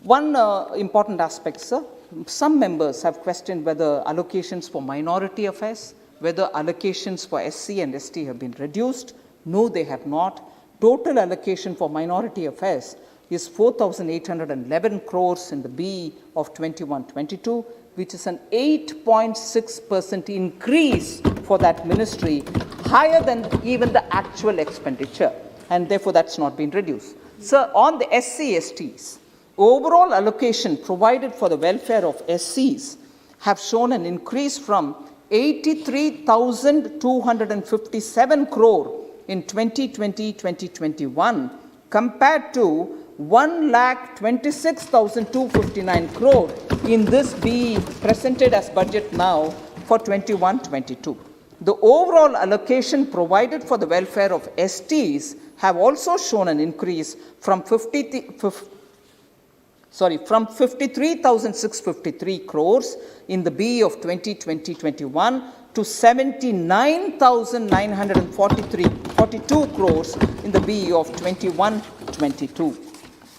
One important aspect, sir, some members have questioned whether allocations for minority affairs, whether allocations for SC and ST have been reduced. No, they have not. Total allocation for minority affairs is 4,811 crores in the BE of 21-22, which is an 8.6% increase for that ministry, higher than even the actual expenditure, and therefore that's not been reduced. Sir, on the SC/STs, overall allocation provided for the welfare of SCs have shown an increase from 83,257 crore in 2020-2021 compared to 1,26,259 crore in this BE presented as budget now for 21-22. The overall allocation provided for the welfare of STs have also shown an increase from 53,653 crores in the BE of 2020-21 to 79,942 crores in the BE of 21-22.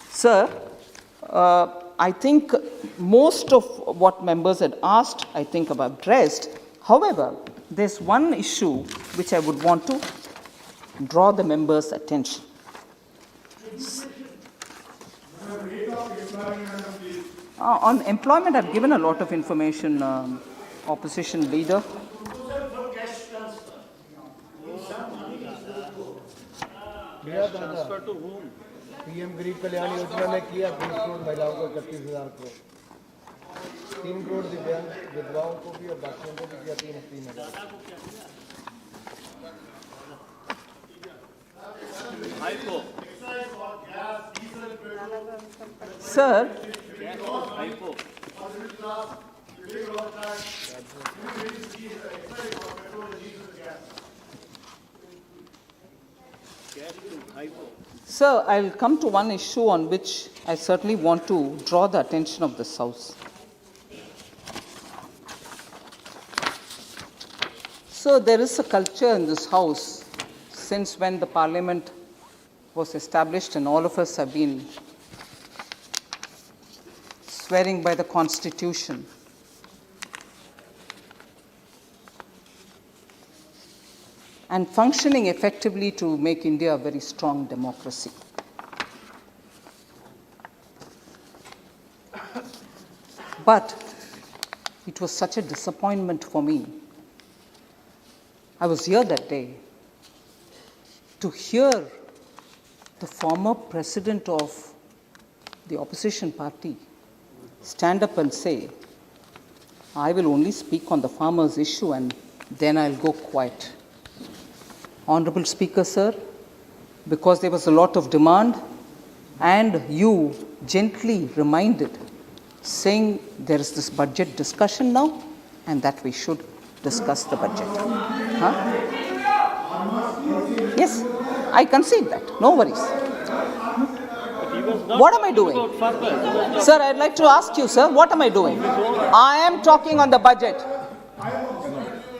Sir, I think most of what members had asked, I think I've addressed. However, there's one issue which I would want to draw the members' attention. On employment, I've given a lot of information, opposition leader. Transfer to whom? PM गरीब कल्याण योजना में किया 20 करोड़ महिलाओं को 31,000 करोड़, 3 करोड़ दिव्यांग विधवाओं को भी और बाकियों को भी किया 3,000। Sir, Sir, I'll come to one issue on which I certainly want to draw the attention of this House. So there is a culture in this House since when the Parliament was established, and all of us have been swearing by the Constitution. And functioning effectively to make India a very strong democracy. But it was such a disappointment for me I was here that day to hear the former president of the opposition party stand up and say, I will only speak on the farmers' issue and then I'll go quiet. Honorable Speaker, sir, because there was a lot of demand and you gently reminded, saying there is this budget discussion now and that we should discuss the budget. Huh? Yes, I concede that. No worries. What am I doing? Sir, I'd like to ask you, sir, what am I doing? I am talking on the budget.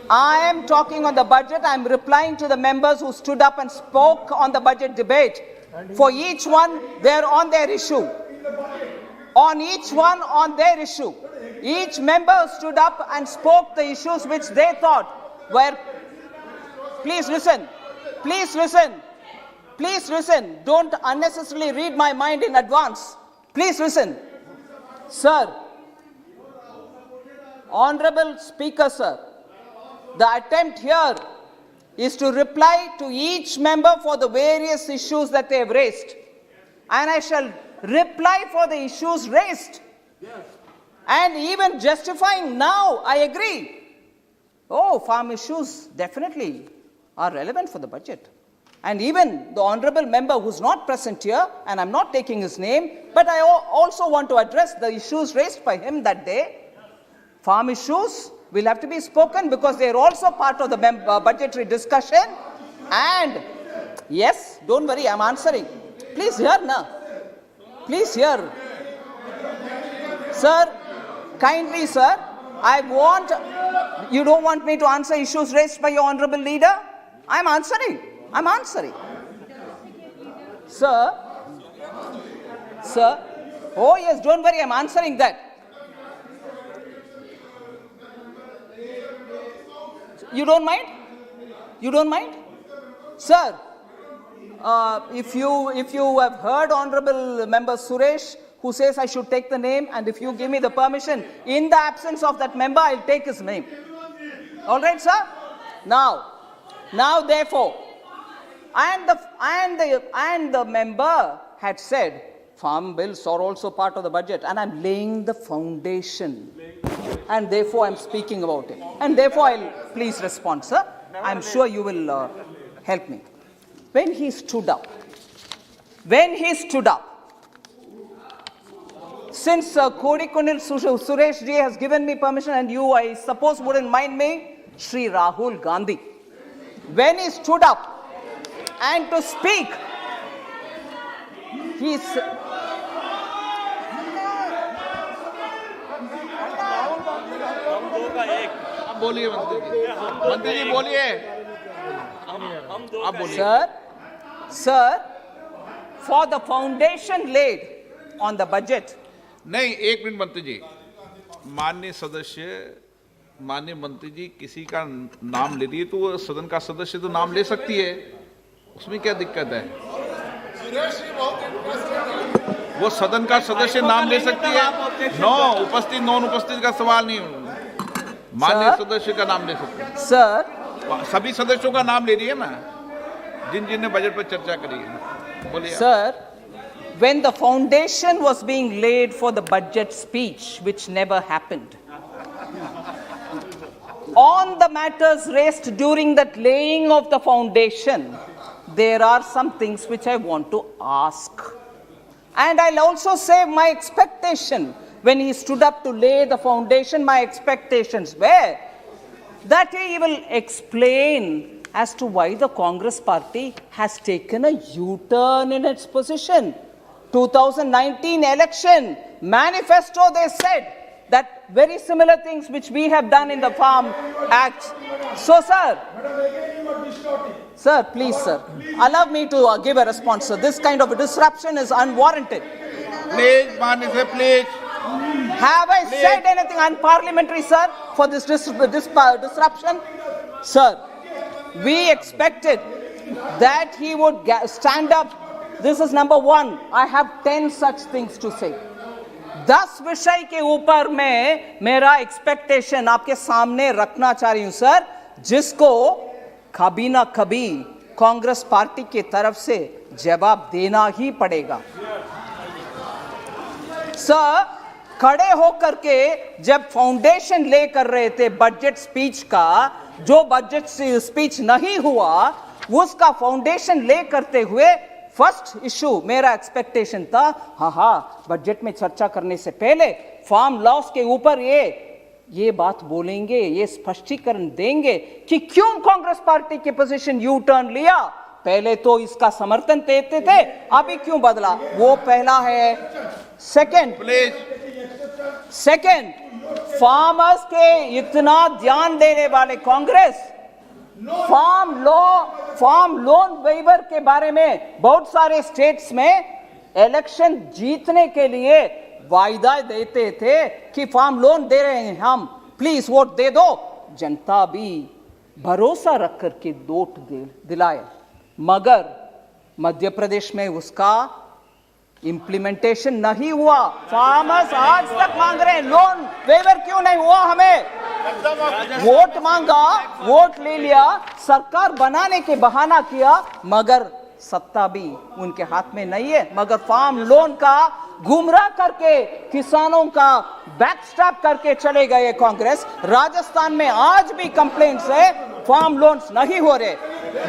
I am talking on the budget. I am replying to the members who stood up and spoke on the budget debate. For each one, they're on their issue. On each one, on their issue. Each member stood up and spoke the issues which they thought were... Please listen. Please listen. Please listen. Don't unnecessarily read my mind in advance. Please listen. Sir, Honorable Speaker, sir, the attempt here is to reply to each member for the various issues that they have raised. And I shall reply for the issues raised. And even justifying now, I agree. Oh, farm issues definitely are relevant for the budget. And even the honorable member who's not present here, and I'm not taking his name, but I also want to address the issues raised by him that day. Farm issues will have to be spoken because they are also part of the budgetary discussion. And yes, don't worry, I'm answering. Please hear now. Please hear. Sir, kindly, sir, you don't want me to answer issues raised by your honorable leader? I'm answering. I'm answering. Sir, oh yes, don't worry, I'm answering that. You don't mind? You don't mind? Sir, if you have heard Honorable Member Suresh, who says I should take the name, and if you give me the permission, in the absence of that member, I'll take his name. All right, sir? Now therefore, and the member had said, farm bills are also part of the budget, and I'm laying the foundation. And therefore, I'm speaking about it. And therefore, I'll please respond, sir. I'm sure you will help me. When he stood up, since Kodikunil Suresh ji has given me permission, and you, I suppose, wouldn't mind me, Shri Rahul Gandhi, when he stood up and to speak, he's... आप बोलिए मंत्री जी बोलिए आप बोलिए Sir, for the foundation laid on the budget. नहीं, एक minute मंत्री जी, माननीय मंत्री जी किसी का नाम ले रही है तो वो सदन का सदस्य तो नाम ले सकती है, उसमें क्या दिक्कत है? वो सदन का सदस्य नाम ले सकती है। उपस्थित नॉन उपस्थित का सवाल नहीं, माननीय सदस्य का नाम ले सकते हैं। सर, सभी सदस्यों का नाम ले रही है ना, जिन ने बजट पर चर्चा करी है। बोलिए sir, when the foundation was being laid for the budget speech, which never happened, on the matters raised during that laying of the foundation, there are some things which I want to ask. And I'll also say my expectation, when he stood up to lay the foundation, my expectations were that he will explain as to why the Congress party has taken a U-turn in its position. 2019 election manifesto, they said that very similar things which we have done in the Farm Act. So, sir, please, sir, allow me to give a response, sir. This kind of a disruption is unwarranted. Please, please. Have I said anything unparliamentary, sir, for this disruption? Sir, we expected that he would stand up. This is number one. I have 10 such things to say. 10 विषय के ऊपर मैं मेरा expectation आपके सामने रखना चाह रही हूं, सर, जिसको कभी ना कभी कांग्रेस पार्टी की तरफ से जवाब देना ही पड़ेगा। सर, खड़े होकर के जब फाउंडेशन ले कर रहे थे बजट स्पीच का, जो बजट स्पीच नहीं हुआ उसका फाउंडेशन ले करते हुए फर्स्ट इशू मेरा एक्सपेक्टेशन था, हाँ बजट में चर्चा करने से पहले फार्म लॉस के ऊपर ये बात बोलेंगे, ये स्पष्टीकरण देंगे कि क्यों कांग्रेस पार्टी की पोजीशन यू टर्न लिया। पहले तो इसका समर्थन देते थे, अभी क्यों बदला, वो पहला है। सेकंड, फार्मर्स के इतना ध्यान देने वाले कांग्रेस फार्म लोन वेवर के बारे में बहुत सारे स्टेट्स में इलेक्शन जीतने के लिए वायदा देते थे कि फार्म लोन दे रहे हैं हम, प्लीज वोट दे दो। जनता भी भरोसा रख करके वोट दिलाए, मगर मध्य प्रदेश में उसका इंप्लीमेंटेशन नहीं हुआ। फार्मर्स आज तक मांग रहे हैं लोन वेवर, क्यों नहीं हुआ? हमें वोट मांगा, वोट ले लिया, सरकार बनाने के बहाना किया, मगर सत्ता भी उनके हाथ में नहीं है। मगर फार्म लोन का गुमराह करके किसानों का बैकस्टैप करके चले गए कांग्रेस। राजस्थान में आज भी कंप्लेंट्स है, फार्म लोन्स नहीं हो रहे।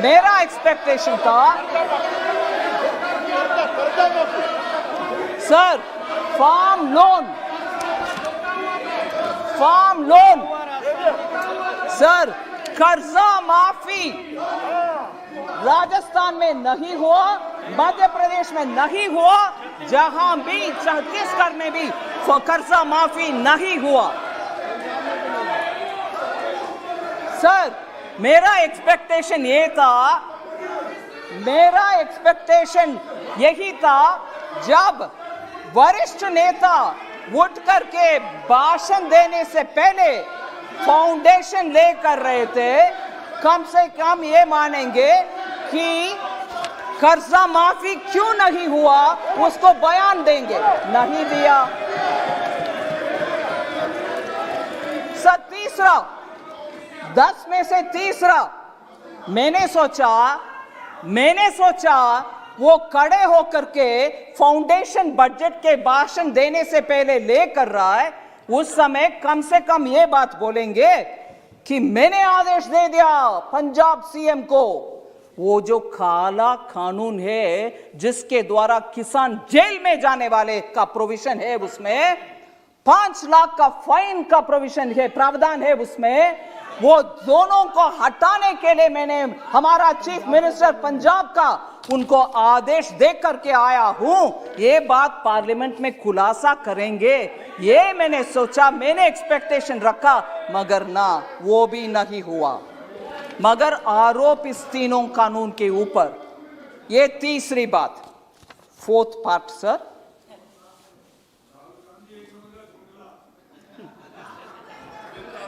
मेरा एक्सपेक्टेशन था सर, फार्म लोन सर, कर्जा माफी राजस्थान में नहीं हुआ, मध्य प्रदेश में नहीं हुआ, जहां भी छत्तीसगढ़ में भी कर्जा माफी नहीं हुआ। सर, मेरा एक्सपेक्टेशन यही था जब वरिष्ठ नेता उठ करके भाषण देने से पहले फाउंडेशन ले कर रहे थे, कम से कम ये मानेंगे कि कर्जा माफी क्यों नहीं हुआ, उसको बयान देंगे, नहीं दिया। सर, तीसरा, 10 में से तीसरा, मैंने सोचा वो खड़े होकर के फाउंडेशन बजट के भाषण देने से पहले ले कर रहा है, उस समय कम से कम ये बात बोलेंगे कि मैंने आदेश दे दिया पंजाब सीएम को, वो जो काला कानून है जिसके द्वारा किसान जेल में जाने वाले का प्रोविजन है, उसमें 5 लाख का फाइन का प्रोविजन है, प्रावधान है उसमें, वो दोनों को हटाने के लिए मैंने हमारा चीफ मिनिस्टर पंजाब का उनको आदेश दे करके आया हूं। ये बात पार्लियामेंट में खुलासा करेंगे, ये मैंने सोचा, मैंने एक्सपेक्टेशन रखा, मगर ना, वो भी नहीं हुआ। मगर आरोप इस तीनों कानून के ऊपर। ये तीसरी बात, 4th part sir,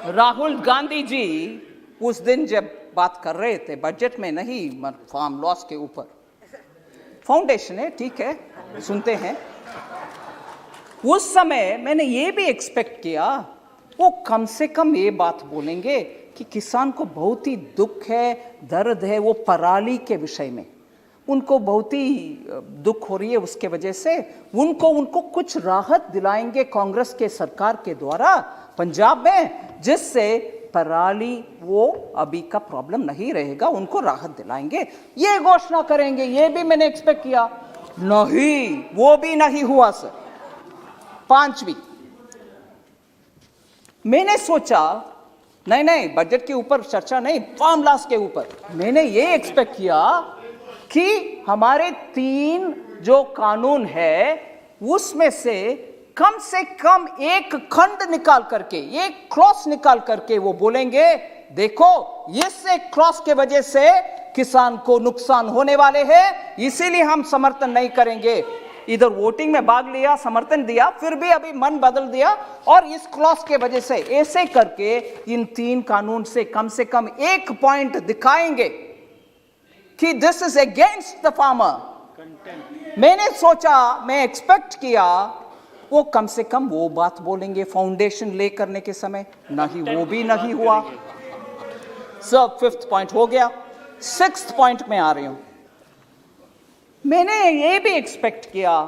Rahul Gandhi ji उस दिन जब बात कर रहे थे बजट में नहीं, फार्म लॉस के ऊपर, फाउंडेशन है, ठीक है, सुनते हैं, उस समय मैंने ये भी एक्सपेक्ट किया वो कम से कम ये बात बोलेंगे कि किसान को बहुत ही दुख है, दर्द है, वो पराली के विषय में उनको बहुत ही दुख हो रही है, उसके वजह से उनको कुछ राहत दिलाएंगे कांग्रेस के सरकार के द्वारा पंजाब में, जिससे पराली वो अभी का प्रॉब्लम नहीं रहेगा, उनको राहत दिलाएंगे, ये घोषणा करेंगे। ये भी मैंने एक्सपेक्ट किया, नहीं, वो भी नहीं हुआ सर। 5वीं, मैंने सोचा नहीं, बजट के ऊपर चर्चा नहीं, फार्म लॉस के ऊपर मैंने ये एक्सपेक्ट किया कि हमारे 3 जो कानून है उसमें से कम एक खंड निकाल करके, एक क्लॉज निकाल करके वो बोलेंगे देखो इस एक क्लॉज के वजह से किसान को नुकसान होने वाले हैं, इसीलिए हम समर्थन नहीं करेंगे। इधर वोटिंग में भाग लिया, समर्थन दिया, फिर भी अभी मन बदल दिया और इस क्लॉज के वजह से, ऐसे करके इन 3 कानून से कम एक पॉइंट दिखाएंगे कि this is against the farmer. मैंने सोचा, मैं एक्सपेक्ट किया वो कम से कम वो बात बोलेंगे फाउंडेशन ले करने के समय, नहीं, वो भी नहीं हुआ। सब 5th पॉइंट हो गया। 6th पॉइंट में आ रही हूं। मैंने ये भी एक्सपेक्ट किया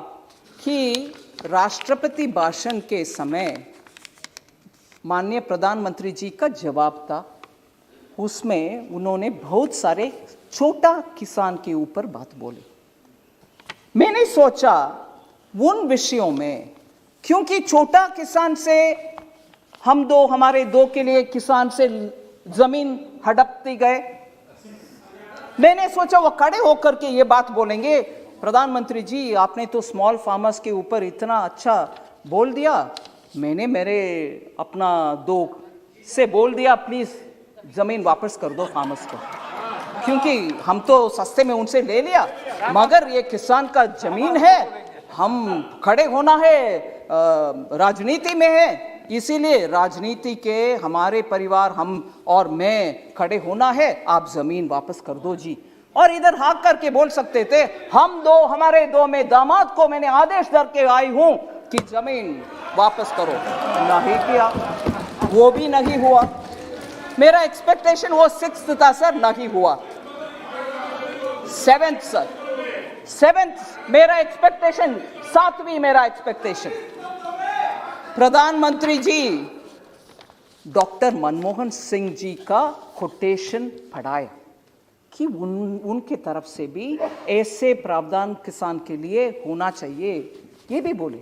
कि राष्ट्रपति भाषण के समय माननीय प्रधानमंत्री जी का जवाब था, उसमें उन्होंने बहुत सारे छोटा किसान के ऊपर बात बोली। मैंने सोचा उन विषयों में, क्योंकि छोटा किसान से हमारे दो के लिए किसान से जमीन हड़पती गए, मैंने सोचा वो खड़े होकर के ये बात बोलेंगे, प्रधानमंत्री जी आपने तो स्मॉल फार्मर्स के ऊपर इतना अच्छा बोल दिया, मैंने मेरे अपना दो से बोल दिया प्लीज जमीन वापस कर दो फार्मर्स को, क्योंकि हम तो सस्ते में उनसे ले लिया, मगर ये किसान का जमीन है, हम खड़े होना है, राजनीति में है, इसीलिए राजनीति के हमारे परिवार हम और मैं खड़े होना है, आप जमीन वापस कर दो जी। और इधर हाँक करके बोल सकते थे हमारे दो में दामाद को मैंने आदेश दर के आई हूं कि जमीन वापस करो, नहीं किया, वो भी नहीं हुआ। मेरा एक्सपेक्टेशन वो 6th था सर, नहीं हुआ। 7th सर, 7th मेरा एक्सपेक्टेशन, 7वीं मेरा एक्सपेक्टेशन, प्रधानमंत्री जी डॉक्टर मनमोहन सिंह जी का कोटेशन पढ़ाया कि उनके तरफ से भी ऐसे प्रावधान किसान के लिए होना चाहिए, ये भी बोले।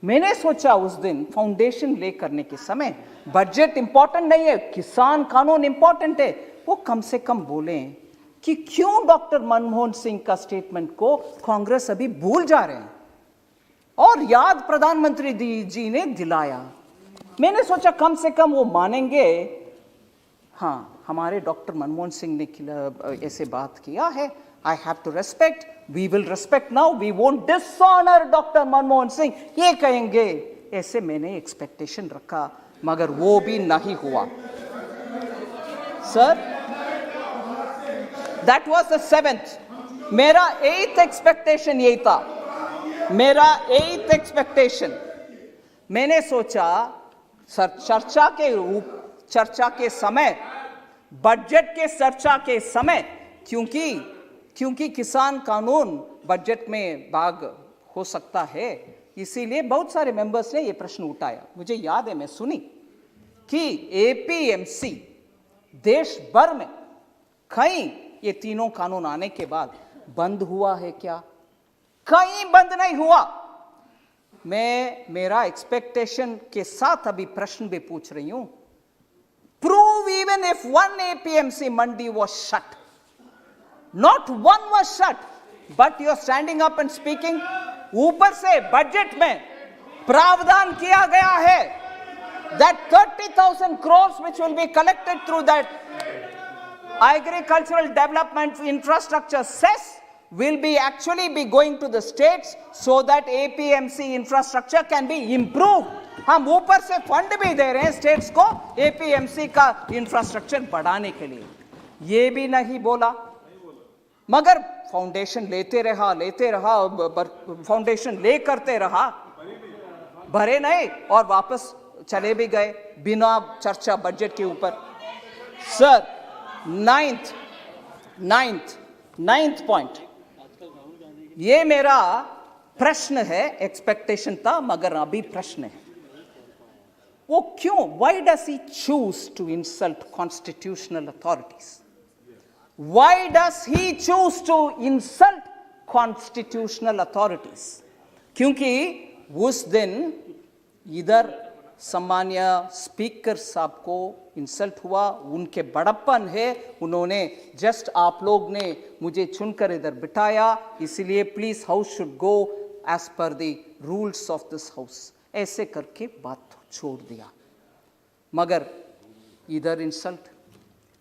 मैंने सोचा उस दिन फाउंडेशन ले करने के समय बजट इंपॉर्टेंट नहीं है, किसान कानून इंपॉर्टेंट है, वो कम से कम बोलें कि क्यों डॉक्टर मनमोहन सिंह का स्टेटमेंट को कांग्रेस अभी भूल जा रहे हैं, और याद प्रधानमंत्री जी ने दिलाया। मैंने सोचा कम से कम वो मानेंगे, हाँ हमारे डॉक्टर मनमोहन सिंह ने ऐसे बात किया है, I have to respect, we will respect now, we won't dishonour doctor Manmohan Singh, ये कहेंगे, ऐसे मैंने एक्सपेक्टेशन रखा, मगर वो भी नहीं हुआ sir. That was the 7th। मेरा 8th एक्सपेक्टेशन यही था, मेरा 8th एक्सपेक्टेशन, मैंने सोचा सर चर्चा के समय, बजट के चर्चा के समय, क्योंकि किसान कानून बजट में भाग हो सकता है, इसीलिए बहुत सारे मेंबर्स ने यह प्रश्न उठाया। मुझे याद है मैं सुनी कि एपीएमसी देश भर में कहीं ये तीनों कानून आने के बाद बंद हुआ है क्या? कहीं बंद नहीं हुआ। मैं मेरा एक्सपेक्टेशन के साथ अभी प्रश्न भी पूछ रही हूं, prove even if one APMC Mandi was shut, not one was shut, but you are standing up and speaking, ऊपर से बजट में प्रावधान किया गया है that 30,000 crores which will be collected through that agricultural development infrastructure cess will be actually be going to the states so that APMC infrastructure can be improved. हम ऊपर से फंड भी दे रहे हैं स्टेट्स को APMC का इंफ्रास्ट्रक्चर बढ़ाने के लिए, ये भी नहीं बोला, मगर फाउंडेशन लेते रहा, फाउंडेशन ले करते रहा, भरे नहीं और वापस चले भी गए बिना चर्चा बजट के ऊपर। सर 9th पॉइंट, ये मेरा प्रश्न है, एक्सपेक्टेशन था मगर अभी प्रश्न है, वो क्यों, why does he choose to insult constitutional authorities? Why does he choose to insult constitutional authorities? क्योंकि उस दिन इधर सम्मान्य स्पीकर साहब को इंसल्ट हुआ, उनके बड़प्पन है, उन्होंने जस्ट आप लोग ने मुझे चुनकर इधर बिठाया, इसलिए please house should go as per the rules of this house, ऐसे करके बात छोड़ दिया। मगर इधर इंसल्ट,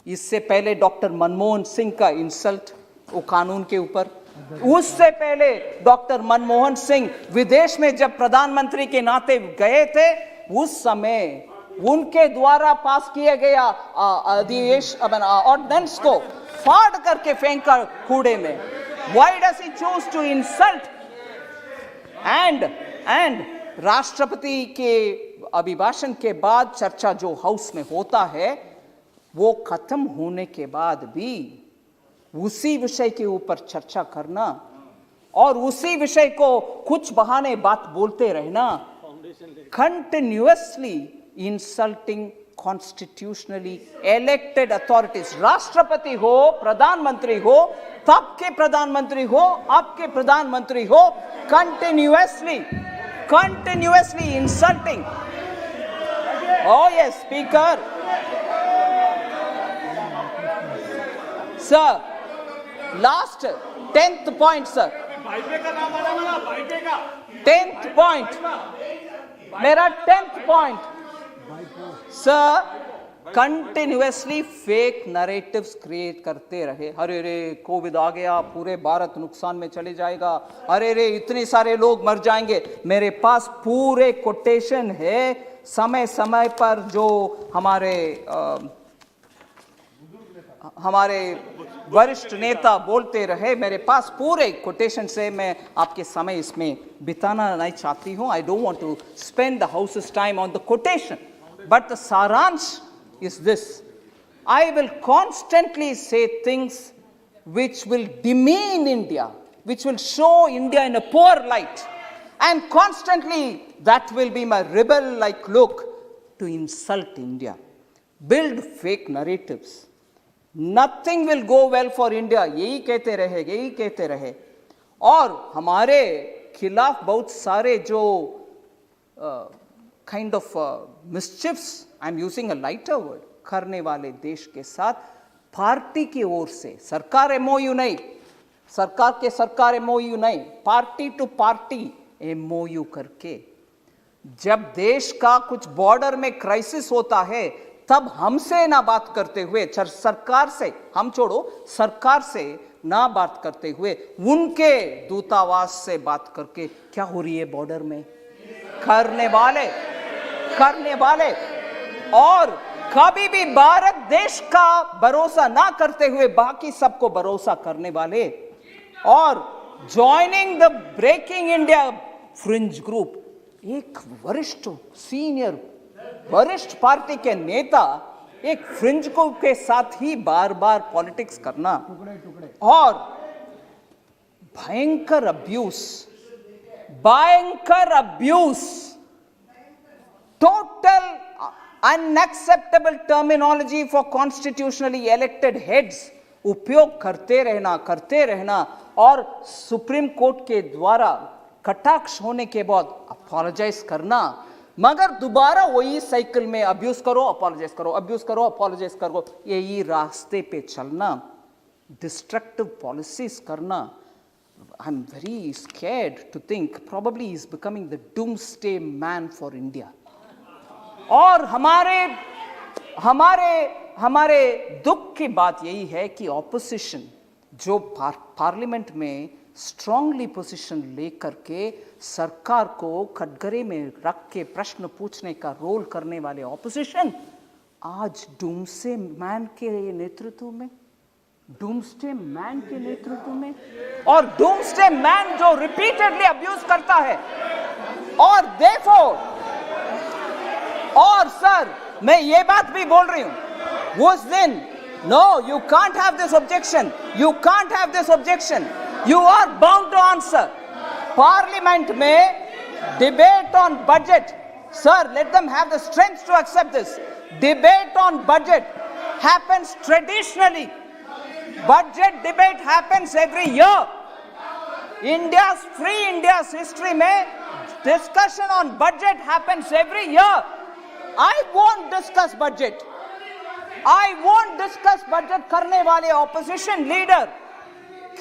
इससे पहले डॉक्टर मनमोहन सिंह का इंसल्ट वो कानून के ऊपर, उससे पहले डॉक्टर मनमोहन सिंह विदेश में जब प्रधानमंत्री के नाते गए थे, उस समय उनके द्वारा पास किए गया ऑर्डिनेंस को फाड़ करके फेंका कूड़े में। Why does he choose to insult? and राष्ट्रपति के अभिभाषण के बाद चर्चा जो हाउस में होता है, वो खत्म होने के बाद भी उसी विषय के ऊपर चर्चा करना और उसी विषय को कुछ बहाने बात बोलते रहना, continuously insulting constitutionally elected authorities, राष्ट्रपति हो, प्रधानमंत्री हो, तब के प्रधानमंत्री हो, अब के प्रधानमंत्री हो, continuously insulting. Oh yes, speaker. Sir, last 10th point, sir. 10th point. मेरा 10th point. Sir, continuously fake narratives create करते रहे. अरे रे कोविड आ गया, पूरे भारत नुकसान में चले जाएगा, अरे रे इतने सारे लोग मर जाएंगे. मेरे पास पूरे कोटेशन है, समय समय पर जो हमारे वरिष्ठ नेता बोलते रहे, मेरे पास पूरे कोटेशन से. मैं आपके समय इसमें बिताना नहीं चाहती हूं. I don't want to spend the house's time on the quotation, but the सारांश is this: I will constantly say things which will demean India, which will show India in a poor light, and constantly that will be my rebel-like look to insult India, build fake narratives. Nothing will go well for India. यही कहते रहे और हमारे खिलाफ बहुत सारे जो kind of mischiefs, I'm using a lighter word, करने वाले देश के साथ पार्टी की ओर से, सरकार एमओयू नहीं, सरकार एमओयू नहीं, पार्टी टू पार्टी एमओयू करके, जब देश का कुछ बॉर्डर में क्राइसिस होता है तब हमसे ना बात करते हुए, सरकार से हम छोड़ो, सरकार से ना बात करते हुए उनके दूतावास से बात करके क्या हो रही है बॉर्डर में करने वाले और कभी भी भारत देश का भरोसा ना करते हुए बाकी सबको भरोसा करने वाले और joining the breaking India fringe group. एक वरिष्ठ पार्टी के नेता एक फ्रिंज ग्रुप के साथ ही बार बार पॉलिटिक्स करना और भयंकर abuse, total unacceptable terminology for constitutionally elected heads उपयोग करते रहना और सुप्रीम कोर्ट के द्वारा कटाक्ष होने के बाद अपोलोजाइज करना, मगर दोबारा वही साइकिल में अब्यूज करो, अपोलोजाइज करो, यही रास्ते पे चलना, डिस्ट्रक्टिव पॉलिसीज करना. I'm very scared to think probably he's becoming the doomsday man for India. और हमारे दुख की बात यही है कि ऑपोजिशन जो पार्लियामेंट में स्ट्रांगली पोजीशन लेकर के सरकार को कटघरे में रख के प्रश्न पूछने का रोल करने वाले ऑपोजिशन आज डूम्सडे मैन के नेतृत्व में और डूम्सडे मैन जो रिपीटेडली अब्यूज करता है और देयरफॉर और सर मैं ये बात भी बोल रही हूं उस दिन, no you can't have this objection, you are bound to answer. Parliament में debate on budget, sir let them have the strength to accept this. Debate on budget happens traditionally, budget debate happens every year. India's history में discussion on budget happens every year. I won't discuss budget करने वाले opposition leader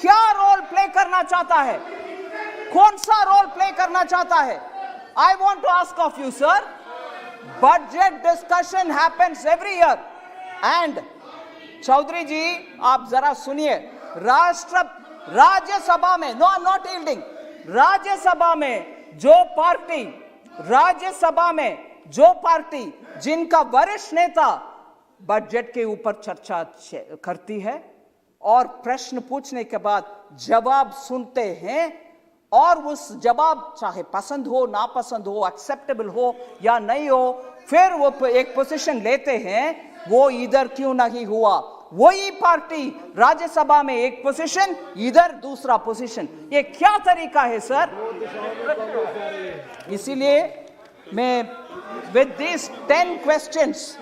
क्या role play करना चाहता है, कौन सा role play करना चाहता है? I want to ask of you, sir. Budget discussion happens every year. And Chaudhary जी आप जरा सुनिए, राज्यसभा में, no I am not yielding, Rajya Sabha में जो पार्टी जिनका वरिष्ठ नेता बजट के ऊपर चर्चा करती है और प्रश्न पूछने के बाद जवाब सुनते हैं और उस जवाब चाहे पसंद हो ना पसंद हो, एक्सेप्टेबल हो या नहीं हो, फिर वो एक पोजीशन लेते हैं, वो इधर क्यों नहीं हुआ, वही पार्टी राज्यसभा में एक पोजीशन, इधर दूसरा पोजीशन। ये क्या तरीका है सर? इसीलिए मैं with these 10 questions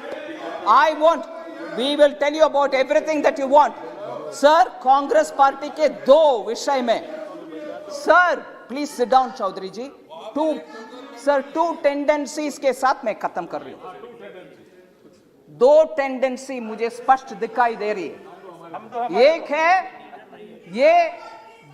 we will tell you about everything that you want. Sir, Congress party के 2 विषय में, sir please sit down Chaudhary ji, 2 tendencies के साथ मैं खत्म कर रही हूं। 2 टेंडेंसी मुझे स्पष्ट दिखाई दे रही है। एक है ये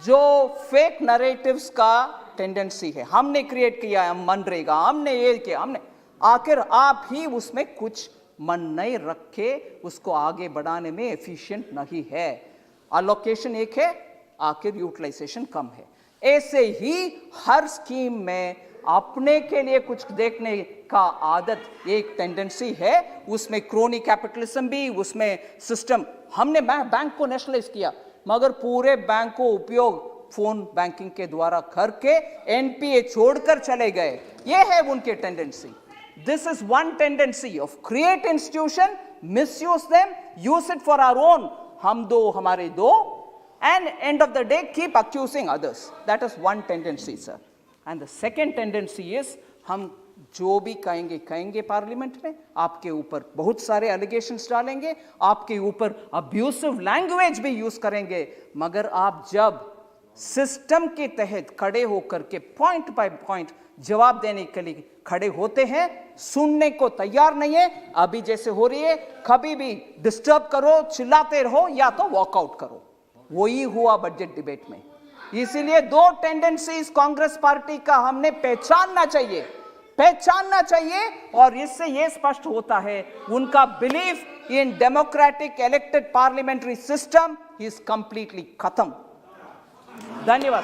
जो फेक नरेटिव्स का टेंडेंसी है, हमने क्रिएट किया है, हम मनरेगा, हमने ये किया, हमने, आखिर आप ही उसमें कुछ मन नहीं रखे, उसको आगे बढ़ाने में एफिशिएंट नहीं है। अलोकेशन एक है, आखिर यूटिलाइजेशन कम है। ऐसे ही हर स्कीम में अपने के लिए कुछ देखने का आदत एक टेंडेंसी है, उसमें क्रोनी कैपिटलिज्म भी, उसमें सिस्टम, हमने बैंक को नेशनलाइज किया मगर पूरे बैंक को उपयोग फोन बैंकिंग के द्वारा करके एनपीए छोड़कर चले गए। ये है उनके tendency. This is one tendency of create institution, misuse them, use it for our own, हम दो हमारे दो, and end of the day keep accusing others. That is one tendency, sir. And the second tendency is हम जो भी कहेंगे parliament में, आपके ऊपर बहुत सारे एलिगेशंस डालेंगे, आपके ऊपर अब्यूसिव लैंग्वेज भी यूज करेंगे, मगर आप जब सिस्टम के तहत खड़े होकर के पॉइंट बाय पॉइंट जवाब देने के लिए खड़े होते हैं, सुनने को तैयार नहीं है, अभी जैसे हो रही है, कभी भी डिस्टर्ब करो, चिल्लाते रहो या तो वॉकआउट करो। वही हुआ बजट डिबेट में। इसीलिए 2 टेंडेंसीज कांग्रेस पार्टी का हमने पहचानना चाहिए और इससे यह स्पष्ट होता है उनका belief in democratic elected parliamentary system is completely खत्म। धन्यवाद।